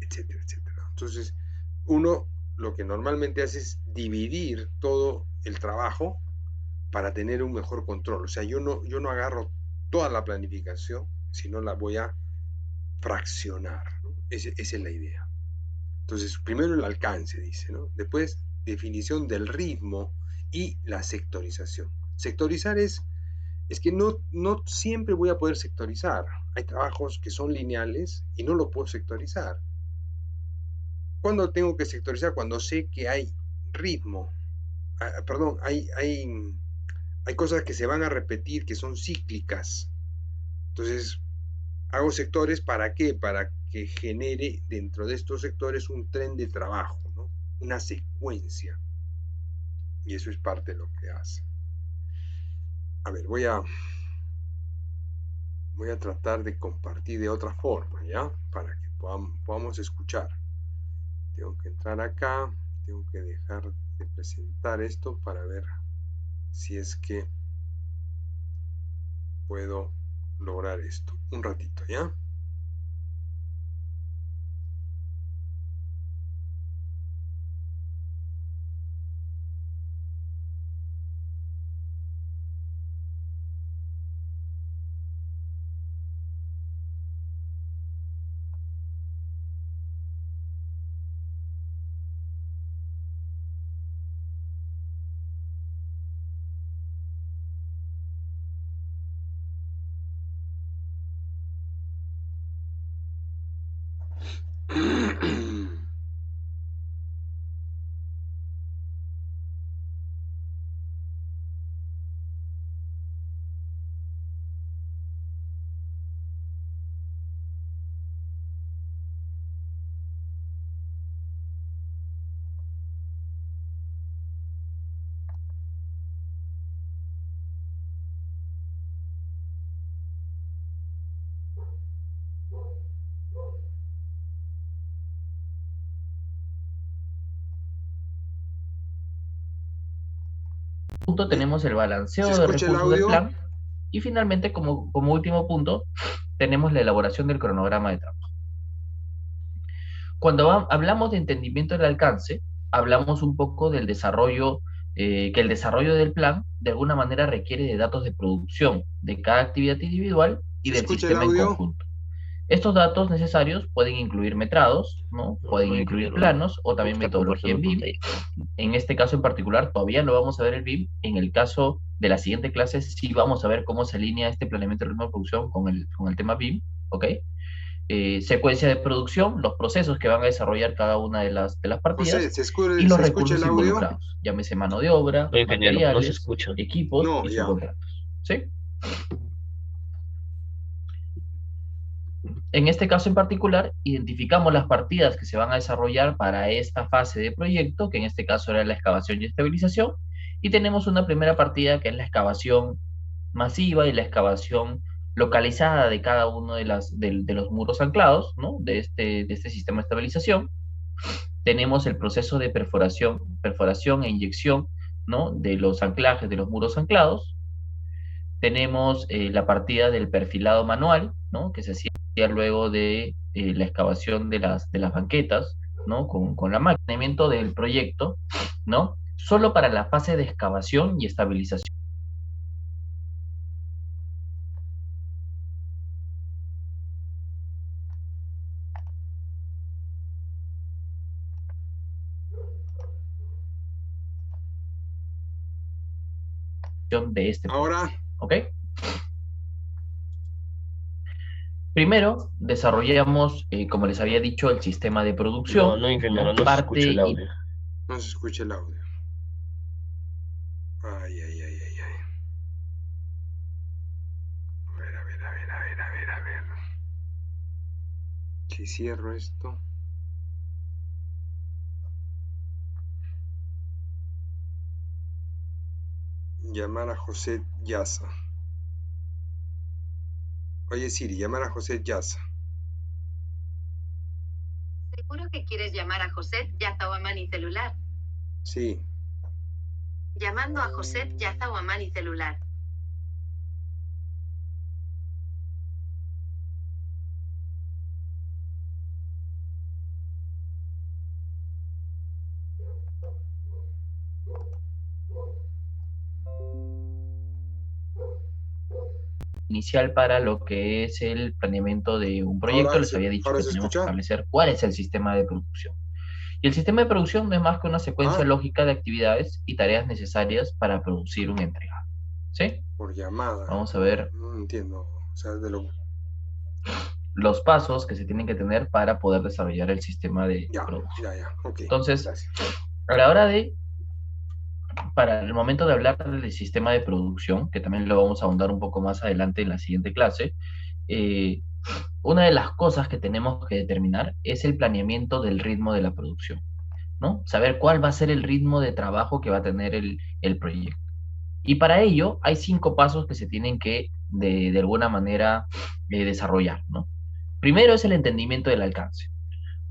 etcétera. Entonces, uno lo que normalmente hace es dividir todo el trabajo para tener un mejor control. O sea, yo no agarro toda la planificación, sino la voy a fraccionar, ¿no? Esa es la idea. Entonces, primero el alcance, dice, ¿no? Después, definición del ritmo y la sectorización. Sectorizar es es que no siempre voy a poder sectorizar. Hay trabajos que son lineales y no lo puedo sectorizar. ¿Cuándo tengo que sectorizar? Cuando sé que hay ritmo. Perdón, hay cosas que se van a repetir, que son cíclicas. Entonces, hago sectores ¿para qué? Para que genere dentro de estos sectores un tren de trabajo, ¿no? Una secuencia. Y eso es parte de lo que hace. A ver, voy a tratar de compartir de otra forma, ¿ya? Para que podamos escuchar. Tengo que entrar acá, tengo que dejar de presentar esto para ver si es que puedo lograr esto. Un ratito, ¿ya? Punto tenemos el ¿Se balanceo de escucha el recursos del audio? plan y finalmente, como último punto, tenemos la elaboración del cronograma de trabajo. Cuando hablamos de entendimiento del alcance, hablamos un poco del desarrollo, que el desarrollo del plan de alguna manera requiere de datos de producción de cada actividad individual y ¿Se del escucha el sistema en audio? conjunto. Estos datos necesarios pueden incluir metrados, ¿no? Pueden incluir planos o también metodología en BIM. En este caso en particular todavía no vamos a ver el BIM. En el caso de la siguiente clase sí vamos a ver cómo se alinea este planeamiento de ritmo de producción con el tema BIM, ¿ok? Secuencia de producción, los procesos que van a desarrollar cada una de las partidas José, y los ¿se escucha recursos el audio? involucrados, llámese mano de obra, No, ingeniero, no se materiales, escucha. equipos No, y ya. subcontratos. ¿Sí? En este caso en particular, identificamos las partidas que se van a desarrollar para esta fase de proyecto, que en este caso era la excavación y estabilización, y tenemos una primera partida que es la excavación masiva y la excavación localizada de cada uno de los muros anclados, ¿no? De este sistema de estabilización. Tenemos el proceso de perforación e inyección, ¿no? De los anclajes de los muros anclados. Tenemos la partida del perfilado manual, ¿no? Que se hacía luego de la excavación de las banquetas, ¿no? Con la máquina del proyecto, ¿no? Solo para la fase de excavación y estabilización de este Ahora, proyecto, ¿ok? Primero, desarrollamos, como les había dicho, el sistema de producción, No, ingeniero, ¿no? no se escucha el audio. no se escucha el audio. Ay, ay, ay, ay, ay. A ver, a ver, a ver, a ver, a ver, a ver. Si cierro esto. Llamar a José Yaza. Oye Siri, llamar a José Yaza. ¿Seguro que quieres llamar a José Yaza o a Mani Celular? Sí. Llamando a José Yaza o a Mani Celular. Inicial para lo que es el planeamiento de un proyecto, Ahora les había dicho ahora que se tenemos que escucha. establecer cuál es el sistema de producción. Y el sistema de producción no es más que una secuencia Ah. lógica de actividades y tareas necesarias para producir una entrega. ¿sí? Por llamada. Vamos a ver No entiendo. O sea, los pasos que se tienen que tener para poder desarrollar el sistema de Ya, producción. ya, ya. Ok. Entonces, Gracias. a la hora de, para el momento de hablar del sistema de producción, que también lo vamos a ahondar un poco más adelante en la siguiente clase, eh, una de las cosas que tenemos que determinar es el planeamiento del ritmo de la producción, ¿no? Saber cuál va a ser el ritmo de trabajo que va a tener el proyecto. Y para ello hay 5 pasos que se tienen que, de alguna manera, desarrollar, ¿no? Primero es el entendimiento del alcance.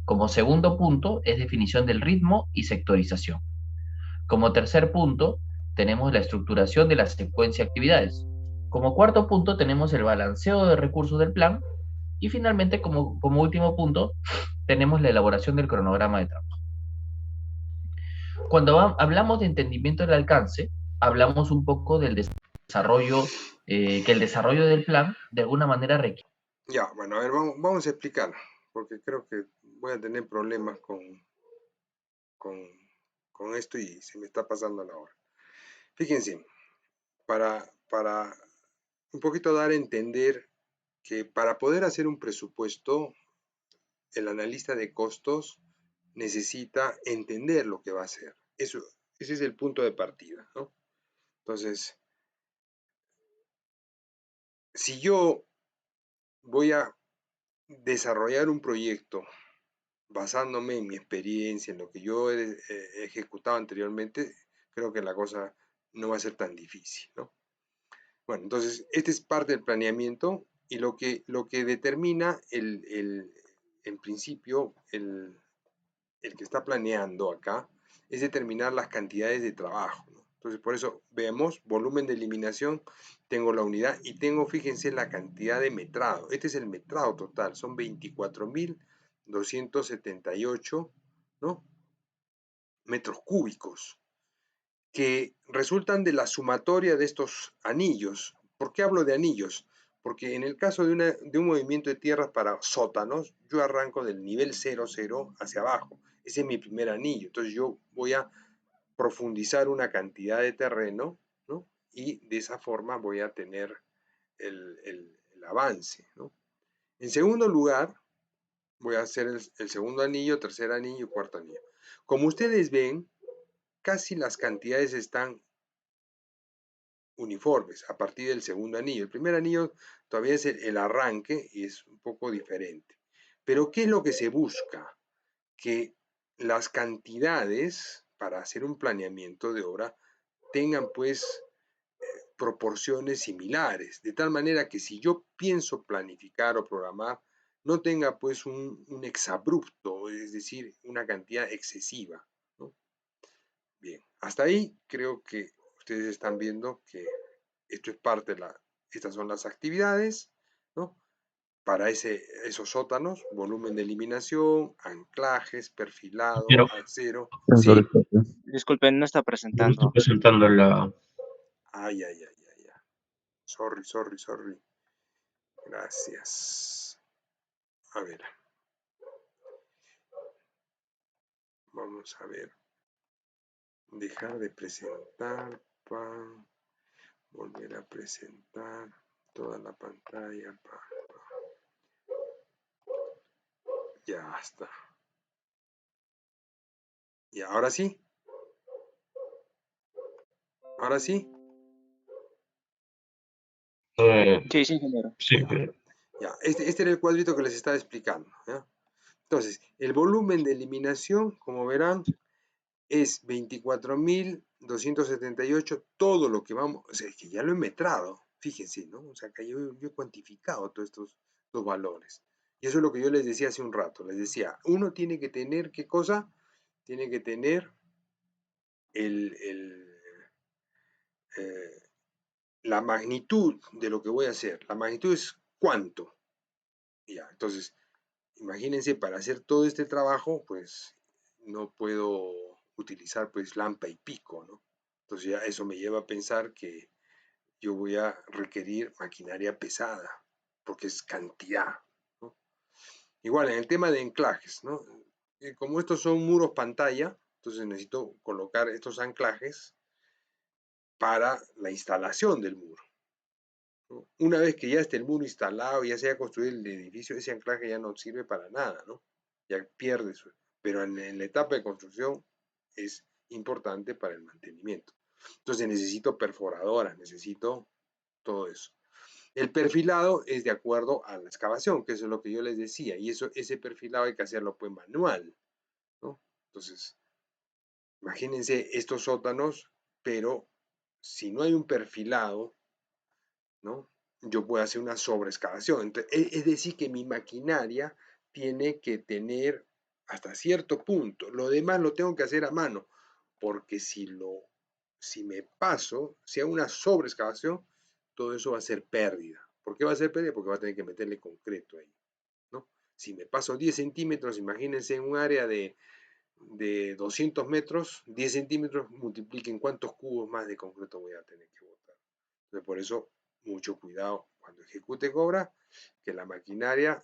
Como segundo punto es definición del ritmo y sectorización. Como tercer punto tenemos la estructuración de la secuencia de actividades. Como cuarto punto tenemos el balanceo de recursos del plan. Y finalmente, como último punto, tenemos la elaboración del cronograma de trabajo. Cuando hablamos de entendimiento del alcance, hablamos un poco del desarrollo, que el desarrollo del plan de alguna manera requiere. Ya, bueno, a ver, vamos a explicar, porque creo que voy a tener problemas con, con esto y se me está pasando la hora. Fíjense, para un poquito dar a entender que para poder hacer un presupuesto, el analista de costos necesita entender lo que va a hacer. Ese es el punto de partida, ¿no? Entonces, si yo voy a desarrollar un proyecto basándome en mi experiencia, en lo que yo he ejecutado anteriormente, creo que la cosa no va a ser tan difícil, ¿no? Bueno, entonces, este es parte del planeamiento y lo que determina en principio, el que está planeando acá, es determinar las cantidades de trabajo, ¿no? Entonces, por eso vemos volumen de eliminación, tengo la unidad y tengo, fíjense, la cantidad de metrado. Este es el metrado total, son 24.278, ¿no? Metros cúbicos, que resultan de la sumatoria de estos anillos. ¿Por qué hablo de anillos? Porque en el caso de un movimiento de tierras para sótanos, yo arranco del nivel 00 hacia abajo. Ese es mi primer anillo. Entonces yo voy a profundizar una cantidad de terreno, ¿no? Y de esa forma voy a tener el avance, ¿no? En segundo lugar, voy a hacer el segundo anillo, tercer anillo y cuarto anillo. Como ustedes ven, casi las cantidades están uniformes a partir del segundo anillo. El primer anillo todavía es el arranque y es un poco diferente. Pero ¿qué es lo que se busca? Que las cantidades para hacer un planeamiento de obra tengan pues proporciones similares, de tal manera que si yo pienso planificar o programar, no tenga pues un exabrupto, es decir, una cantidad excesiva, ¿no? Bien, hasta ahí creo que ustedes están viendo que esto es parte de estas son las actividades, ¿no? Para esos sótanos, volumen de eliminación, anclajes, perfilado, Pero acero. Sensor, Sí. Disculpen, no está yo estoy presentando. presentando la... Ay, ay, ay, ay, ay. Sorry, sorry, sorry. Gracias. A ver. Vamos a ver. Dejar de presentar. Volver a presentar. Toda la pantalla. Ya está. Y ahora sí. Ahora sí. Sí, sí, ingeniero. sí, Ya. Este era el cuadrito que les estaba explicando, ¿ya? Entonces, el volumen de eliminación, como verán, es 24.278, todo lo que vamos, o sea, es que ya lo he metrado, fíjense, ¿no? O sea, que yo he cuantificado todos estos valores. Y eso es lo que yo les decía hace un rato, les decía, uno tiene que tener, ¿qué cosa? Tiene que tener eh, la magnitud de lo que voy a hacer. La magnitud es cuánto. Ya, entonces, imagínense, para hacer todo este trabajo, pues no puedo utilizar pues lampa y pico, ¿no? Entonces ya eso me lleva a pensar que yo voy a requerir maquinaria pesada, porque es cantidad, ¿no? Igual en el tema de anclajes, ¿no? Como estos son muros pantalla, entonces necesito colocar estos anclajes para la instalación del muro, ¿no? Una vez que ya esté el muro instalado, ya se haya construido el edificio, ese anclaje ya no sirve para nada, ¿no? Ya pierde su... Pero en la etapa de construcción es importante para el mantenimiento. Entonces necesito perforadoras, necesito todo eso. El perfilado es de acuerdo a la excavación, que eso es lo que yo les decía, y ese perfilado hay que hacerlo pues manual, ¿no? Entonces, imagínense estos sótanos, pero si no hay un perfilado, ¿no? Yo puedo hacer una sobreexcavación. Entonces, es decir, que mi maquinaria tiene que tener hasta cierto punto. Lo demás lo tengo que hacer a mano, porque si me paso, si hago una sobreexcavación, todo eso va a ser pérdida. ¿Por qué va a ser pérdida? Porque va a tener que meterle concreto ahí, ¿no? Si me paso 10 centímetros, imagínense en un área de 200 metros, 10 centímetros, multipliquen cuántos cubos más de concreto voy a tener que botar. Entonces, por eso, mucho cuidado cuando ejecute obra, que la maquinaria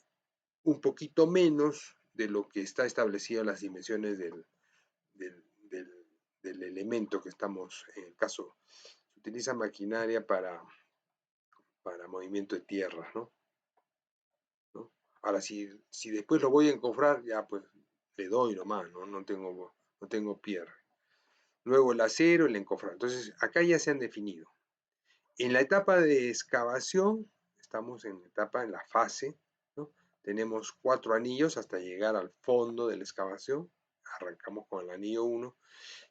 un poquito menos de lo que está establecido en las dimensiones del, del elemento que estamos, en el caso, se utiliza maquinaria para movimiento de tierras, ¿no? Ahora, si después lo voy a encofrar, ya pues le doy nomás, ¿no? No tengo pierde. Luego el acero, el encofrado. Entonces, acá ya se han definido. En la etapa de excavación, estamos en la fase, ¿no? Tenemos 4 anillos hasta llegar al fondo de la excavación. Arrancamos con el anillo 1.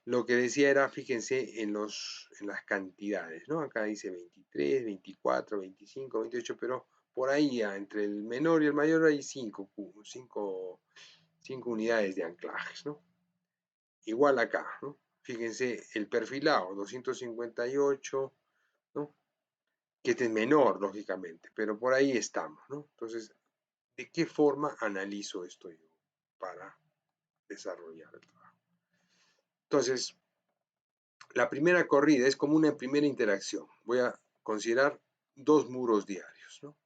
Lo que decía era, fíjense en las cantidades, ¿no? Acá dice 23, 24, 25, 28, pero por ahí entre el menor y el mayor hay 5 unidades de anclajes, ¿no? Igual acá, ¿no? Fíjense el perfilado, 258, ¿no? Que este es menor, lógicamente, pero por ahí estamos, ¿no? Entonces, ¿de qué forma analizo esto yo para desarrollar el trabajo? Entonces, la primera corrida es como una primera interacción. Voy a considerar 2 muros diarios, ¿no?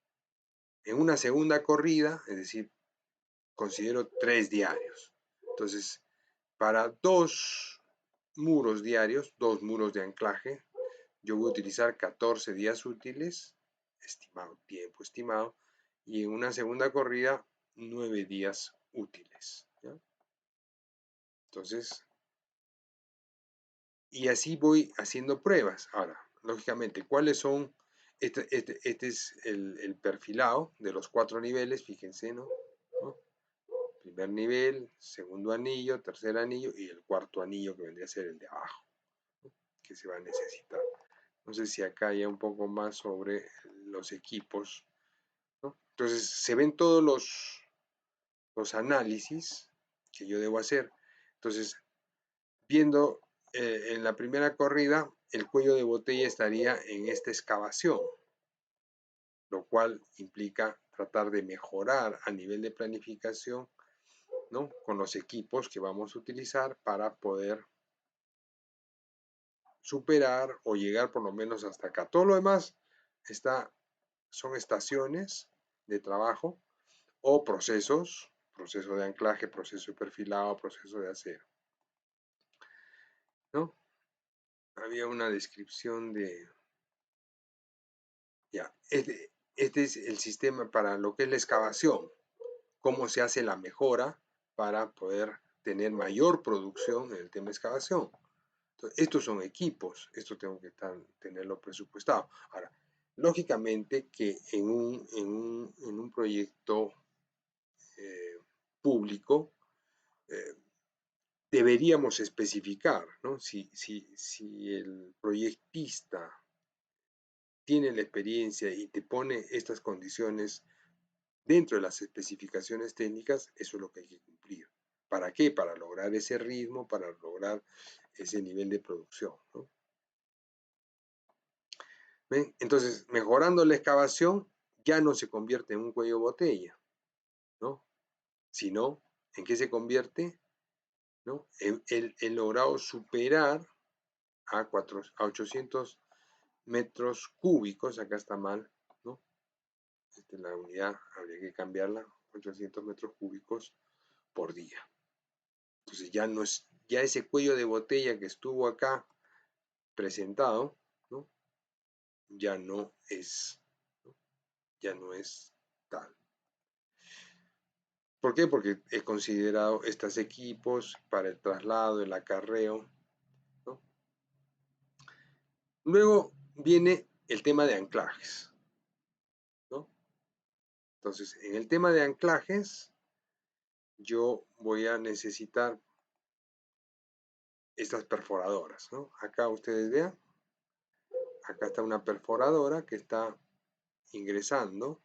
En una segunda corrida, es decir, considero 3 diarios. Entonces, para 2 muros diarios, 2 muros de anclaje, yo voy a utilizar 14 días útiles, tiempo estimado, y en una segunda corrida, 9 días útiles, ¿ya? Entonces, y así voy haciendo pruebas. Ahora, lógicamente, ¿cuáles son? Este es el perfilado de los 4 niveles, fíjense, ¿no? Primer nivel, segundo anillo, tercer anillo y el cuarto anillo que vendría a ser el de abajo, ¿no? Que se va a necesitar. No sé si acá hay un poco más sobre los equipos, ¿no? Entonces, se ven todos los análisis que yo debo hacer. Entonces, viendo en la primera corrida, el cuello de botella estaría en esta excavación, lo cual implica tratar de mejorar a nivel de planificación, ¿no? Con los equipos que vamos a utilizar para poder superar o llegar por lo menos hasta acá. Todo lo demás son estaciones de trabajo o procesos, proceso de anclaje, proceso de perfilado, proceso de acero, ¿no? Había una descripción de... Ya, este es el sistema para lo que es la excavación, cómo se hace la mejora para poder tener mayor producción en el tema de excavación. Entonces, estos son equipos, esto tengo que tenerlo presupuestado. Ahora, lógicamente que en un proyecto público deberíamos especificar, ¿no? Si el proyectista tiene la experiencia y te pone estas condiciones dentro de las especificaciones técnicas, eso es lo que hay que cumplir. ¿Para qué? Para lograr ese ritmo, para lograr ese nivel de producción, ¿no? ¿Ven? Entonces, mejorando la excavación, ya no se convierte en un cuello botella, ¿no? Sino, ¿en qué se convierte? ¿No? En logrado superar a 800 metros cúbicos, acá está mal, ¿no? La unidad habría que cambiarla, 800 metros cúbicos por día. Entonces ya no es, ya ese cuello de botella que estuvo acá presentado, ya no es tal. ¿Por qué? Porque he considerado estos equipos para el traslado, el acarreo, ¿no? Luego viene el tema de anclajes, ¿no? Entonces, en el tema de anclajes, yo voy a necesitar estas perforadoras, ¿no? Acá ustedes vean, acá está una perforadora que está ingresando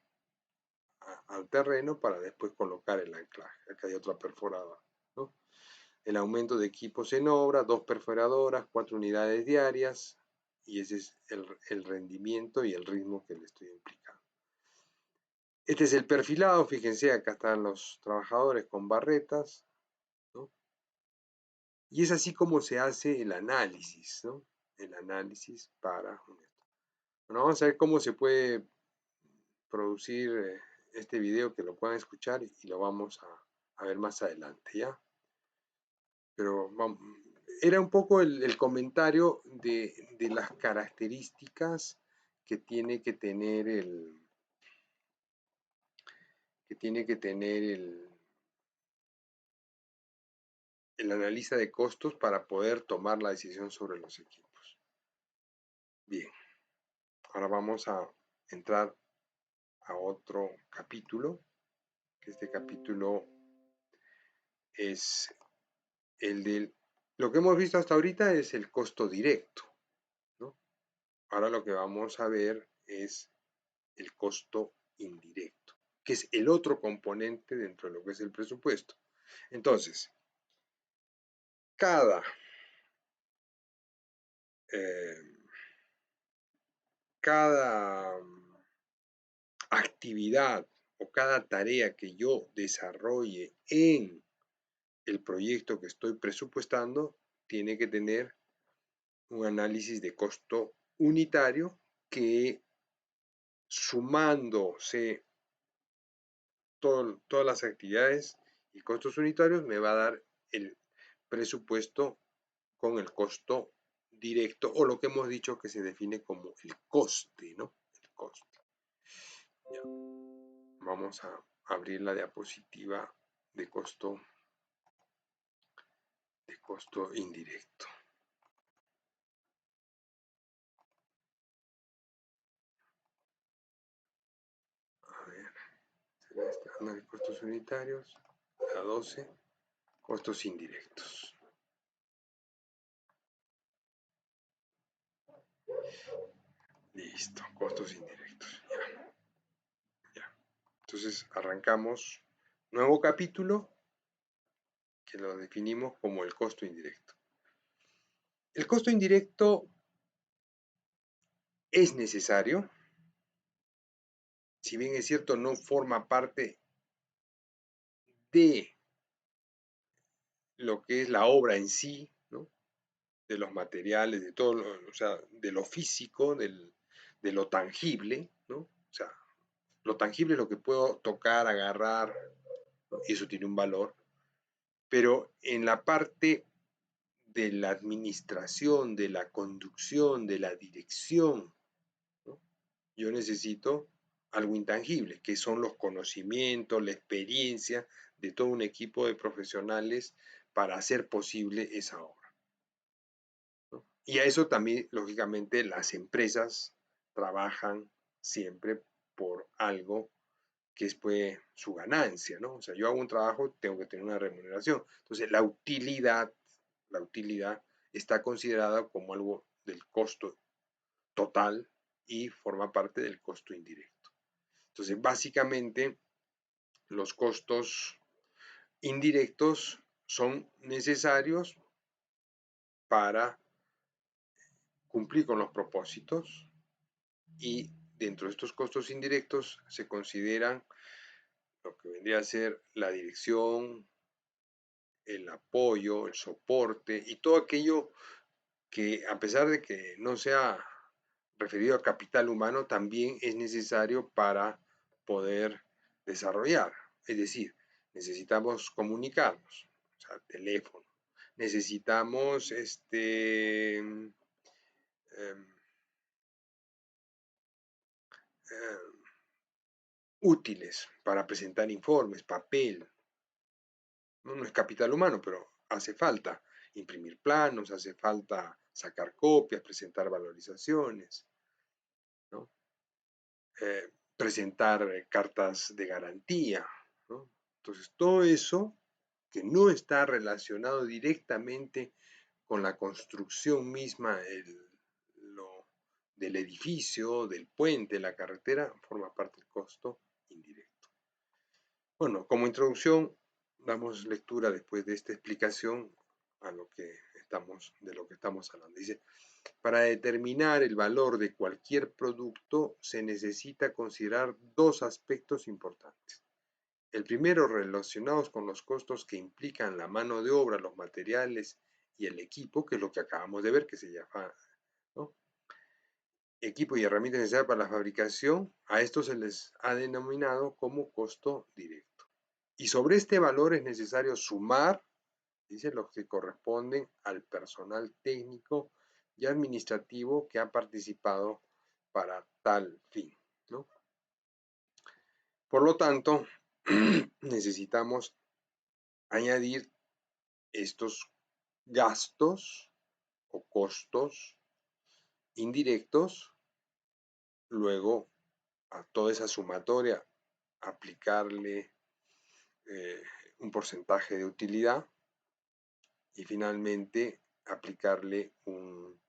al terreno para después colocar el anclaje. Acá hay otra perforadora, ¿no? El aumento de equipos en obra, 2 perforadoras, 4 unidades diarias, y ese es el rendimiento y el ritmo que le estoy implicando. Este es el perfilado, fíjense, acá están los trabajadores con barretas, ¿no? Y es así como se hace el análisis, ¿no? El análisis para esto. Bueno, vamos a ver cómo se puede producir este video, que lo puedan escuchar y lo vamos a ver más adelante, ¿ya? Pero vamos, era un poco el comentario de las características que tiene que tener el analista de costos para poder tomar la decisión sobre los equipos. Bien, ahora vamos a entrar a otro capítulo, que este capítulo es el del... Lo que hemos visto hasta ahorita es el costo directo, ¿no? Ahora lo que vamos a ver es el costo indirecto, que es el otro componente dentro de lo que es el presupuesto. Entonces, cada actividad o cada tarea que yo desarrolle en el proyecto que estoy presupuestando tiene que tener un análisis de costo unitario que, sumándose todas las actividades y costos unitarios, me va a dar el presupuesto con el costo directo, o lo que hemos dicho que se define como el coste, ¿no? El coste. Ya. Vamos a abrir la diapositiva de costo indirecto. A ver, será este análisis de costos unitarios, la 12, costos indirectos. Listo, costos indirectos. Ya. Entonces arrancamos nuevo capítulo que lo definimos como el costo indirecto. El costo indirecto es necesario, si bien es cierto, no forma parte de lo que es la obra en sí, ¿no? De los materiales, de todo, o sea, de lo físico, de lo tangible, ¿no? O sea, lo tangible es lo que puedo tocar, agarrar, ¿no? Y eso tiene un valor, pero en la parte de la administración, de la conducción, de la dirección, ¿no? Yo necesito algo intangible, que son los conocimientos, la experiencia de todo un equipo de profesionales para hacer posible esa obra, ¿no? Y a eso también, lógicamente, las empresas trabajan siempre por algo que es pues su ganancia, ¿no? O sea, yo hago un trabajo, tengo que tener una remuneración. Entonces, la utilidad está considerada como algo del costo total y forma parte del costo indirecto. Entonces, básicamente, los costos indirectos son necesarios para cumplir con los propósitos, y dentro de estos costos indirectos se consideran lo que vendría a ser la dirección, el apoyo, el soporte y todo aquello que, a pesar de que no sea referido a capital humano, también es necesario para poder desarrollar. Es decir, necesitamos comunicarnos, o sea, teléfono. Necesitamos útiles para presentar informes, papel. No es capital humano, pero hace falta imprimir planos, hace falta sacar copias, presentar valorizaciones, ¿no? Presentar cartas de garantía, ¿no? Entonces, todo eso que no está relacionado directamente con la construcción misma del edificio, del puente, la carretera, forma parte del costo indirecto. Bueno, como introducción, damos lectura después de esta explicación a de lo que estamos hablando. Dice, para determinar el valor de cualquier producto se necesita considerar dos aspectos importantes. El primero, relacionados con los costos que implican la mano de obra, los materiales y el equipo, que es lo que acabamos de ver, que se llama, ¿no? Equipo y herramientas necesarias para la fabricación, a esto se les ha denominado como costo directo. Y sobre este valor es necesario sumar, dice, los que corresponden al personal técnico y administrativo que ha participado para tal fin, ¿no? Por lo tanto, necesitamos añadir estos gastos o costos indirectos, luego a toda esa sumatoria aplicarle un porcentaje de utilidad y finalmente aplicarle un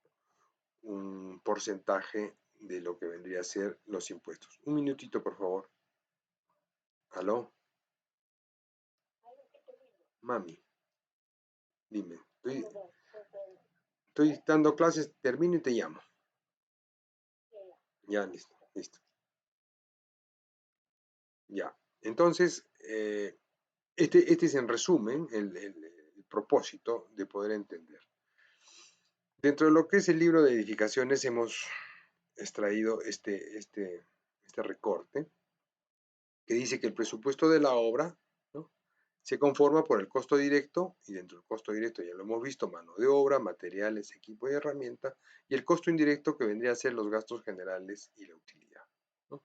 porcentaje de lo que vendría a ser los impuestos. Un minutito, por favor. ¿Aló? Mami, dime. Estoy dando clases, termino y te llamo. Ya, listo, listo. Ya. Entonces, este es en resumen el propósito de poder entender. Dentro de lo que es el libro de edificaciones hemos extraído este recorte que dice que el presupuesto de la obra, ¿no?, se conforma por el costo directo, y dentro del costo directo ya lo hemos visto, mano de obra, materiales, equipo y herramienta, y el costo indirecto que vendría a ser los gastos generales y la utilidad, ¿no?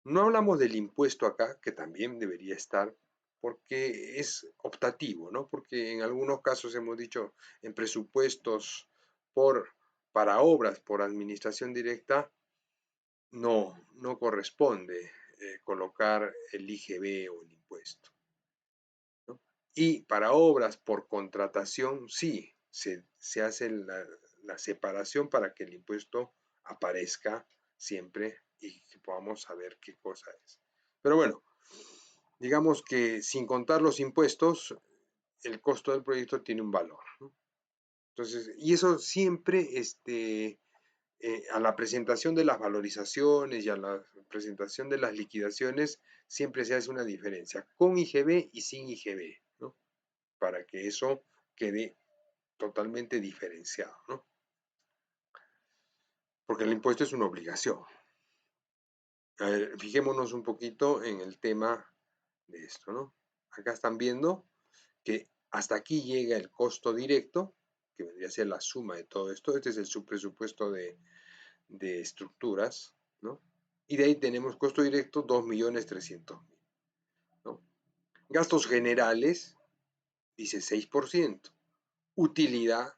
No hablamos del impuesto acá, que también debería estar, porque es optativo, ¿no? Porque en algunos casos hemos dicho en presupuestos para obras por administración directa, no corresponde colocar el IGB o el impuesto, ¿no? Y para obras por contratación, sí, se hace la separación para que el impuesto aparezca siempre y que podamos saber qué cosa es. Pero bueno, digamos que sin contar los impuestos, el costo del proyecto tiene un valor, ¿no? Entonces, y eso siempre, a la presentación de las valorizaciones y a la presentación de las liquidaciones, siempre se hace una diferencia, con IGB y sin IGB, ¿no? Para que eso quede totalmente diferenciado, ¿no? Porque el impuesto es una obligación. A ver, fijémonos un poquito en el tema de esto, ¿no? Acá están viendo que hasta aquí llega el costo directo, que vendría a ser la suma de todo esto. Este es el subpresupuesto de estructuras, ¿no? Y de ahí tenemos costo directo 2.300.000, ¿no? Gastos generales, dice 6%. Utilidad,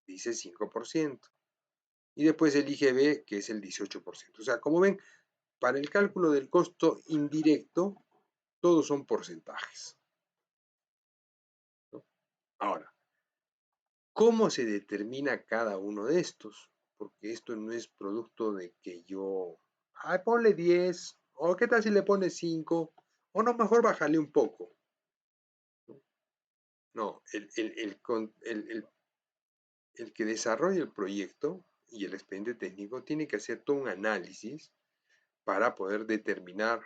dice 5%. Y después el IGB, que es el 18%. O sea, como ven, para el cálculo del costo indirecto, todos son porcentajes, ¿no? Ahora, ¿cómo se determina cada uno de estos? Porque esto no es producto de que yo, ponle 10, o qué tal si le pones 5, o no, mejor bájale un poco. No, el que desarrolla el proyecto y el expediente técnico tiene que hacer todo un análisis para poder determinar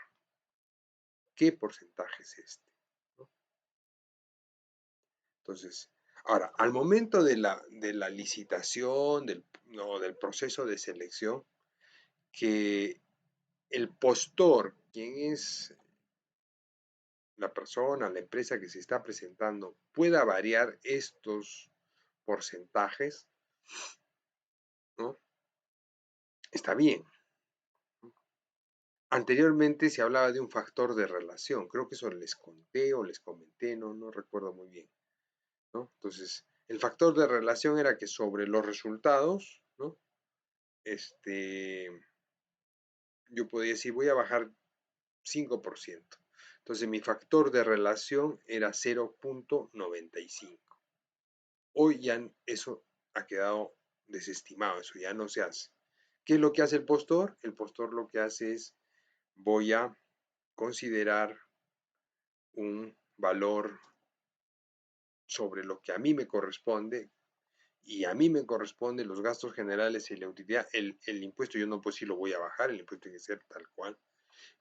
qué porcentaje es este, ¿no? Entonces, ahora, al momento de la licitación, del proceso de selección, que el postor, quien es la persona, la empresa que se está presentando, pueda variar estos porcentajes, ¿no?, está bien. Anteriormente se hablaba de un factor de relación, creo que eso les conté o les comenté, no recuerdo muy bien, ¿no? Entonces, el factor de relación era que sobre los resultados, ¿no? Yo podía decir, voy a bajar 5%. Entonces, mi factor de relación era 0.95. Hoy ya eso ha quedado desestimado, eso ya no se hace. ¿Qué es lo que hace el postor? El postor lo que hace es, voy a considerar un valor sobre lo que a mí me corresponde, y a mí me corresponden los gastos generales y la utilidad. El impuesto yo no puedo decir lo voy a bajar, el impuesto tiene que ser tal cual,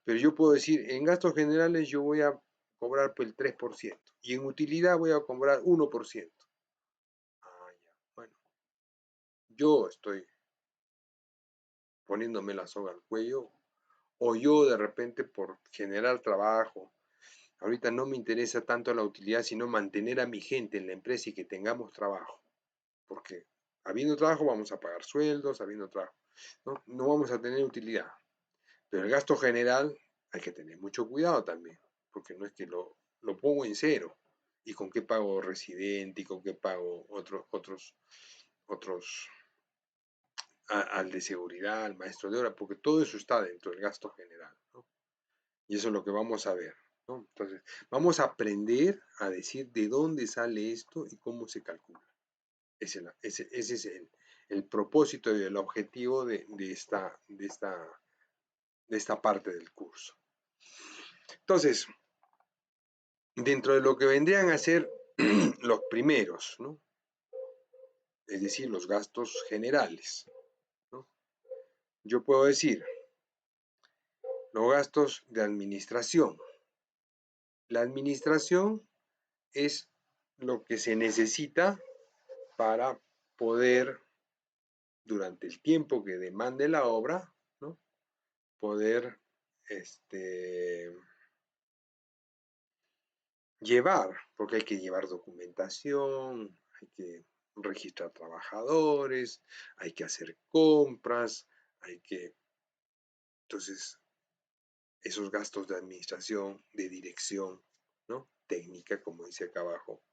pero yo puedo decir, en gastos generales yo voy a cobrar pues, el 3%, y en utilidad voy a cobrar 1%. Ah, ya, bueno, yo estoy poniéndome la soga al cuello, o yo de repente por generar trabajo, ahorita no me interesa tanto la utilidad, sino mantener a mi gente en la empresa y que tengamos trabajo, porque habiendo trabajo vamos a pagar sueldos, habiendo trabajo, no vamos a tener utilidad. Pero el gasto general hay que tener mucho cuidado también, porque no es que lo pongo en cero, y con qué pago residente, y con qué pago otros al de seguridad, al maestro de obra, porque todo eso está dentro del gasto general, ¿no? Y eso es lo que vamos a ver, ¿no? Entonces, vamos a aprender a decir de dónde sale esto y cómo se calcula. Ese es el propósito y el objetivo de esta parte del curso. Entonces, dentro de lo que vendrían a ser los primeros, ¿no? Es decir, los gastos generales, ¿no? Yo puedo decir, los gastos de administración. La administración es lo que se necesita para poder, durante el tiempo que demande la obra, ¿no? Poder llevar, porque hay que llevar documentación, hay que registrar trabajadores, hay que hacer compras, entonces, esos gastos de administración, de dirección, ¿no? Técnica, como dice acá abajo,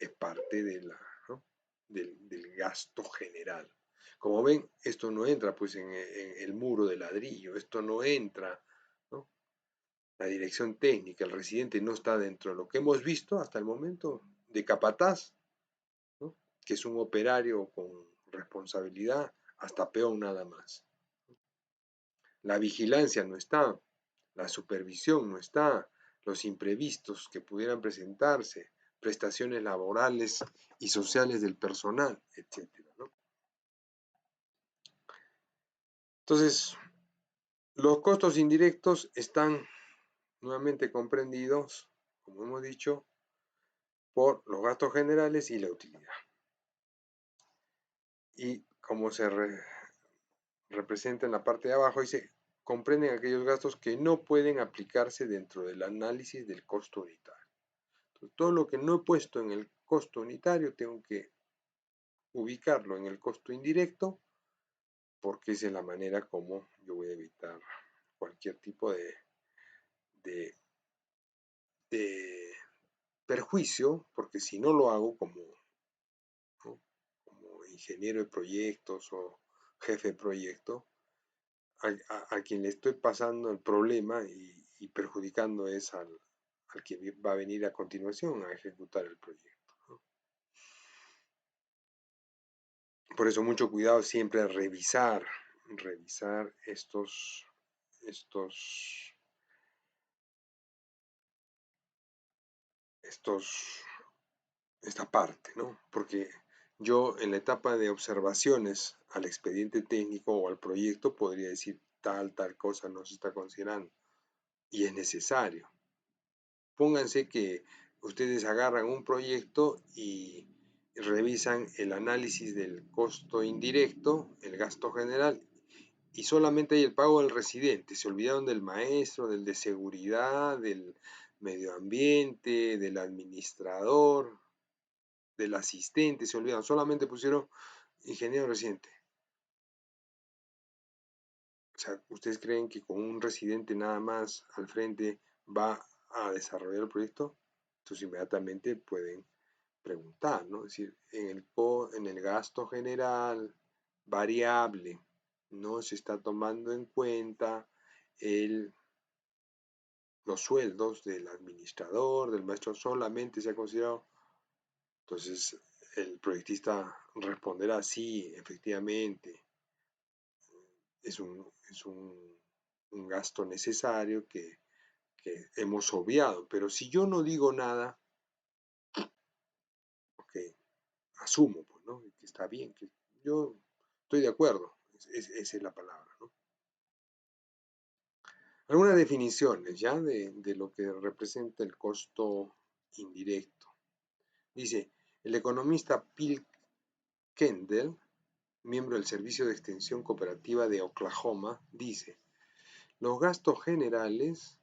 es parte de ¿no? del gasto general. Como ven, esto no entra pues en el muro de ladrillo, esto no entra, ¿no? La dirección técnica, el residente no está dentro de lo que hemos visto hasta el momento de capataz, ¿no? Que es un operario con responsabilidad, hasta peón nada más. La vigilancia no está, la supervisión no está, los imprevistos que pudieran presentarse, prestaciones laborales y sociales del personal, etc., ¿no? Entonces, los costos indirectos están nuevamente comprendidos, como hemos dicho, por los gastos generales y la utilidad. Y como se representa en la parte de abajo, dice, comprenden aquellos gastos que no pueden aplicarse dentro del análisis del costo unitario. Entonces, todo lo que no he puesto en el costo unitario tengo que ubicarlo en el costo indirecto, porque esa es la manera como yo voy a evitar cualquier tipo de perjuicio, porque si no lo hago ¿no? como ingeniero de proyectos o jefe de proyecto, a quien le estoy pasando el problema y perjudicando es al que va a venir a continuación a ejecutar el proyecto, ¿no? Por eso mucho cuidado siempre a revisar esta parte, ¿no? Porque yo en la etapa de observaciones al expediente técnico o al proyecto podría decir tal cosa no se está considerando y es necesario. Pónganse que ustedes agarran un proyecto y revisan el análisis del costo indirecto, el gasto general, y solamente hay el pago del residente. Se olvidaron del maestro, del de seguridad, del medio ambiente, del administrador, del asistente, se olvidaron. Solamente pusieron ingeniero residente. sea, ¿ustedes creen que con un residente nada más al frente va a desarrollar el proyecto? Entonces inmediatamente pueden preguntar, ¿no? Es decir, en el gasto general variable no se está tomando en cuenta los sueldos del administrador, del maestro, solamente se ha considerado. Entonces el proyectista responderá, sí, efectivamente, es un gasto necesario que hemos obviado, pero si yo no digo nada, ok, asumo, pues, ¿no? Que está bien, que yo estoy de acuerdo, esa es la palabra, ¿no? Algunas definiciones ya de lo que representa el costo indirecto. Dice, el economista Phil Kendall, miembro del Servicio de Extensión Cooperativa de Oklahoma, dice, los gastos generales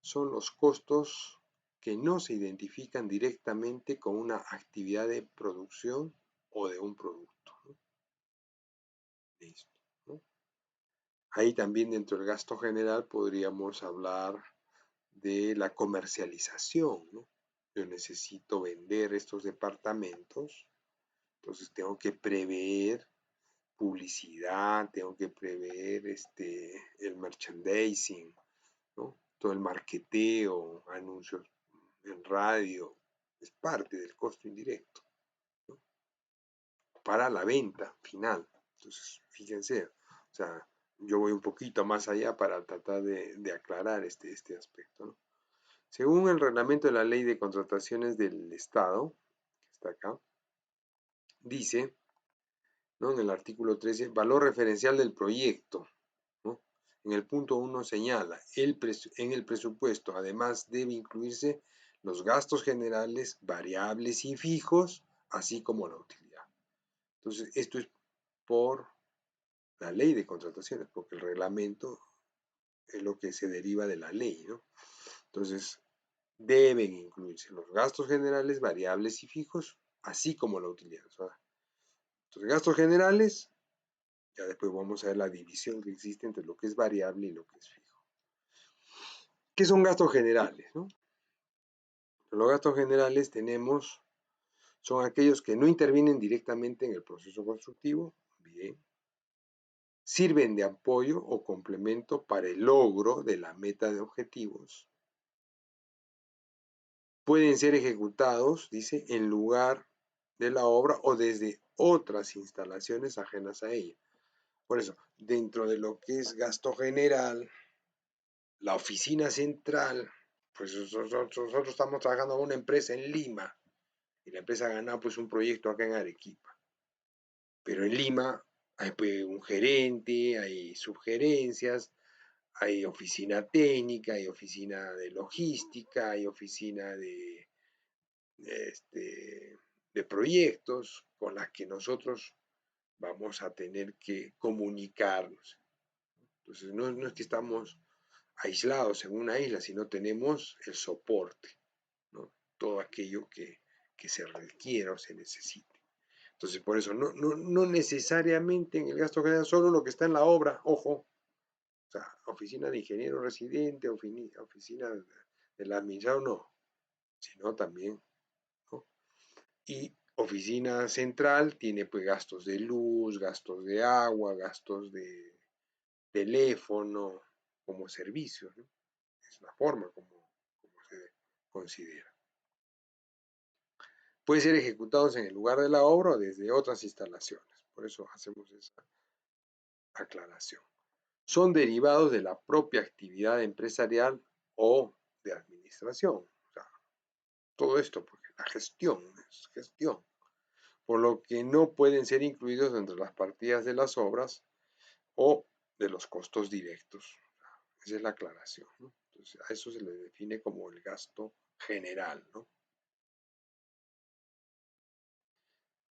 son los costos que no se identifican directamente con una actividad de producción o de un producto, ¿no? Listo, ¿no? Ahí también dentro del gasto general podríamos hablar de la comercialización, ¿no? Yo necesito vender estos departamentos, entonces tengo que prever publicidad, tengo que prever el merchandising, ¿no? Todo el marketeo, anuncios en radio, es parte del costo indirecto, ¿no? Para la venta final. Entonces, fíjense, o sea, yo voy un poquito más allá para tratar de aclarar este aspecto, ¿no? Según el reglamento de la Ley de Contrataciones del Estado, que está acá, dice, ¿no? En el artículo 13, valor referencial del proyecto, ¿no? En el punto 1 señala, en el presupuesto además debe incluirse los gastos generales, variables y fijos, así como la utilidad. Entonces, esto es por la ley de contrataciones, porque el reglamento es lo que se deriva de la ley, ¿no? Entonces, deben incluirse los gastos generales, variables y fijos, así como la utilidad. Entonces, gastos generales, ya después vamos a ver la división que existe entre lo que es variable y lo que es fijo. ¿Qué son gastos generales, no? Los gastos generales son aquellos que no intervienen directamente en el proceso constructivo, bien. Sirven de apoyo o complemento para el logro de la meta de objetivos. Pueden ser ejecutados, dice, en lugar de la obra o desde otras instalaciones ajenas a ella. Por eso, dentro de lo que es gasto general, la oficina central, pues nosotros estamos trabajando en una empresa en Lima y la empresa ha ganado pues un proyecto acá en Arequipa. Pero en Lima hay pues, un gerente, hay subgerencias, hay oficina técnica, hay oficina de logística, hay oficina de proyectos con las que nosotros vamos a tener que comunicarnos. Entonces no es que estamos aislados en una isla, sino tenemos el soporte, ¿no? Todo aquello que se requiera o se necesite. Entonces, por eso, no necesariamente en el gasto general solo lo que está en la obra, ojo, o sea, oficina de ingeniero residente, oficina del administrador, no, sino también, ¿no? Y oficina central tiene pues gastos de luz, gastos de agua, gastos de teléfono, como servicios, ¿no? Es la forma como se considera. Pueden ser ejecutados en el lugar de la obra o desde otras instalaciones. Por eso hacemos esa aclaración. Son derivados de la propia actividad empresarial o de administración. O sea, todo esto, porque la gestión es gestión. Por lo que no pueden ser incluidos entre las partidas de las obras o de los costos directos. Esa es la aclaración, ¿no? Entonces, a eso se le define como el gasto general, ¿no?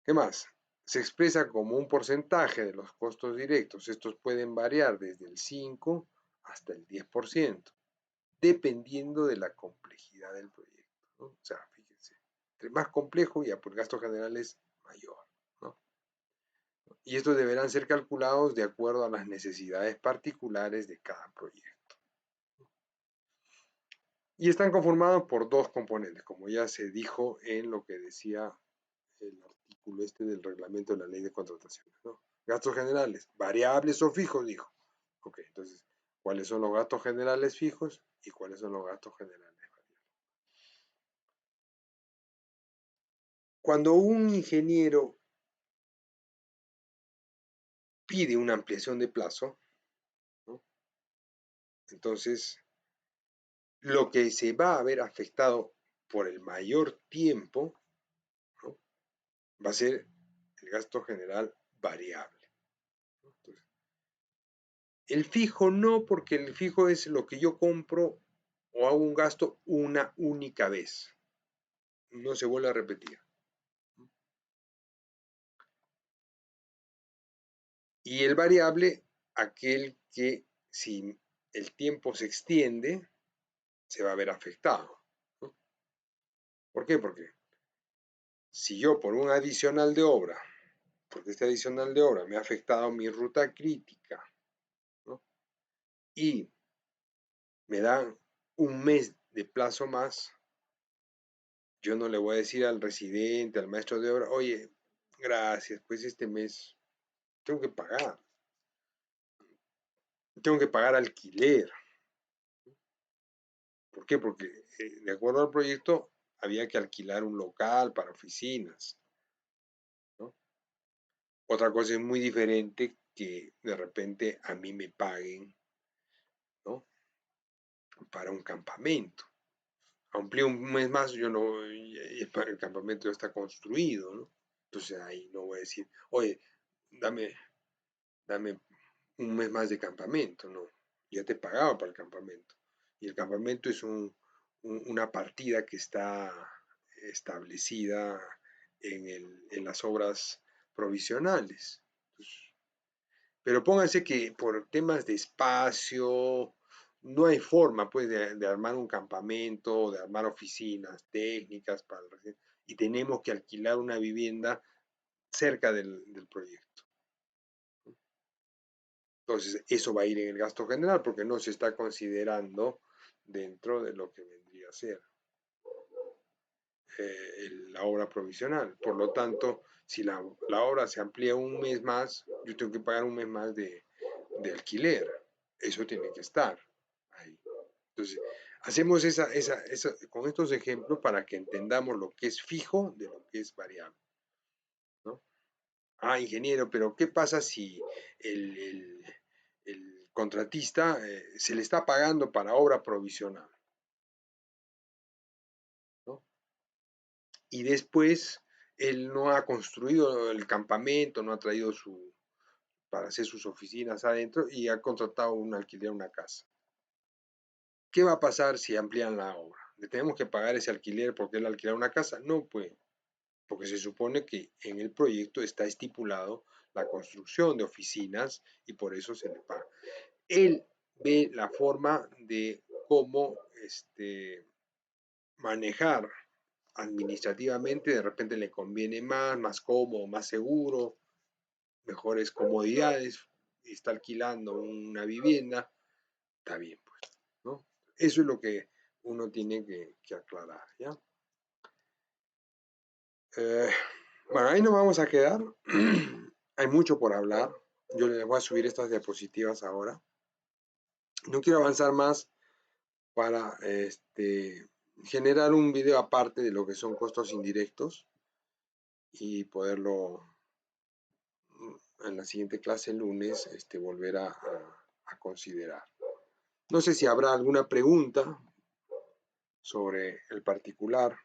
¿Qué más? Se expresa como un porcentaje de los costos directos. Estos pueden variar desde el 5 hasta el 10%, dependiendo de la complejidad del proyecto, ¿no? O sea, fíjense, entre más complejo, ya por gasto general es mayor, ¿no? Y estos deberán ser calculados de acuerdo a las necesidades particulares de cada proyecto. Y están conformados por dos componentes, como ya se dijo en lo que decía el artículo del reglamento de la ley de contrataciones, ¿no? Gastos generales, variables o fijos, dijo. Ok, entonces, ¿cuáles son los gastos generales fijos y cuáles son los gastos generales variables? Cuando un ingeniero pide una ampliación de plazo, ¿no? Entonces, lo que se va a ver afectado por el mayor tiempo, ¿no? Va a ser el gasto general variable, ¿no? Entonces, el fijo no, porque el fijo es lo que yo compro o hago un gasto una única vez. No se vuelve a repetir. Y el variable, aquel que si el tiempo se extiende, se va a ver afectado, ¿no? ¿Por qué? Porque si yo por un adicional de obra, porque este adicional de obra me ha afectado mi ruta crítica, ¿no? Y me dan un mes de plazo más, yo no le voy a decir al residente, al maestro de obra, oye, gracias, pues este mes tengo que pagar alquiler. ¿Por qué? Porque de acuerdo al proyecto había que alquilar un local para oficinas, ¿no? Otra cosa es muy diferente que de repente a mí me paguen, ¿no? Para un campamento. Amplío un mes más, yo no, el campamento ya está construido, ¿no? Entonces ahí no voy a decir, oye, dame un mes más de campamento, no. Ya te he pagado para el campamento. Y el campamento es una partida que está establecida en las obras provisionales. Entonces, pero pónganse que por temas de espacio, no hay forma pues de armar un campamento, de armar oficinas técnicas para y tenemos que alquilar una vivienda cerca del proyecto. Entonces, eso va a ir en el gasto general porque no se está considerando dentro de lo que vendría a ser la obra provisional. Por lo tanto, si la obra se amplía un mes más, yo tengo que pagar un mes más de alquiler. Eso tiene que estar ahí. Entonces, hacemos con estos ejemplos para que entendamos lo que es fijo de lo que es variable, ¿no? Ah, ingeniero, pero ¿qué pasa si el contratista se le está pagando para obra provisional, ¿no? Y después él no ha construido el campamento, no ha traído para hacer sus oficinas adentro y ha contratado un alquiler, una casa? ¿Qué va a pasar si amplían la obra? ¿Le tenemos que pagar ese alquiler porque él alquila una casa? No, pues, porque se supone que en el proyecto está estipulado la construcción de oficinas y por eso se le paga. Él ve la forma de cómo manejar administrativamente, de repente le conviene más cómodo, más seguro, mejores comodidades, está alquilando una vivienda, está bien, pues, ¿no? Eso es lo que uno tiene que aclarar, ¿ya? Bueno, ahí nos vamos a quedar. Hay mucho por hablar. Yo les voy a subir estas diapositivas ahora. No quiero avanzar más para generar un video aparte de lo que son costos indirectos y poderlo en la siguiente clase el lunes volver a considerar. No sé si habrá alguna pregunta sobre el particular.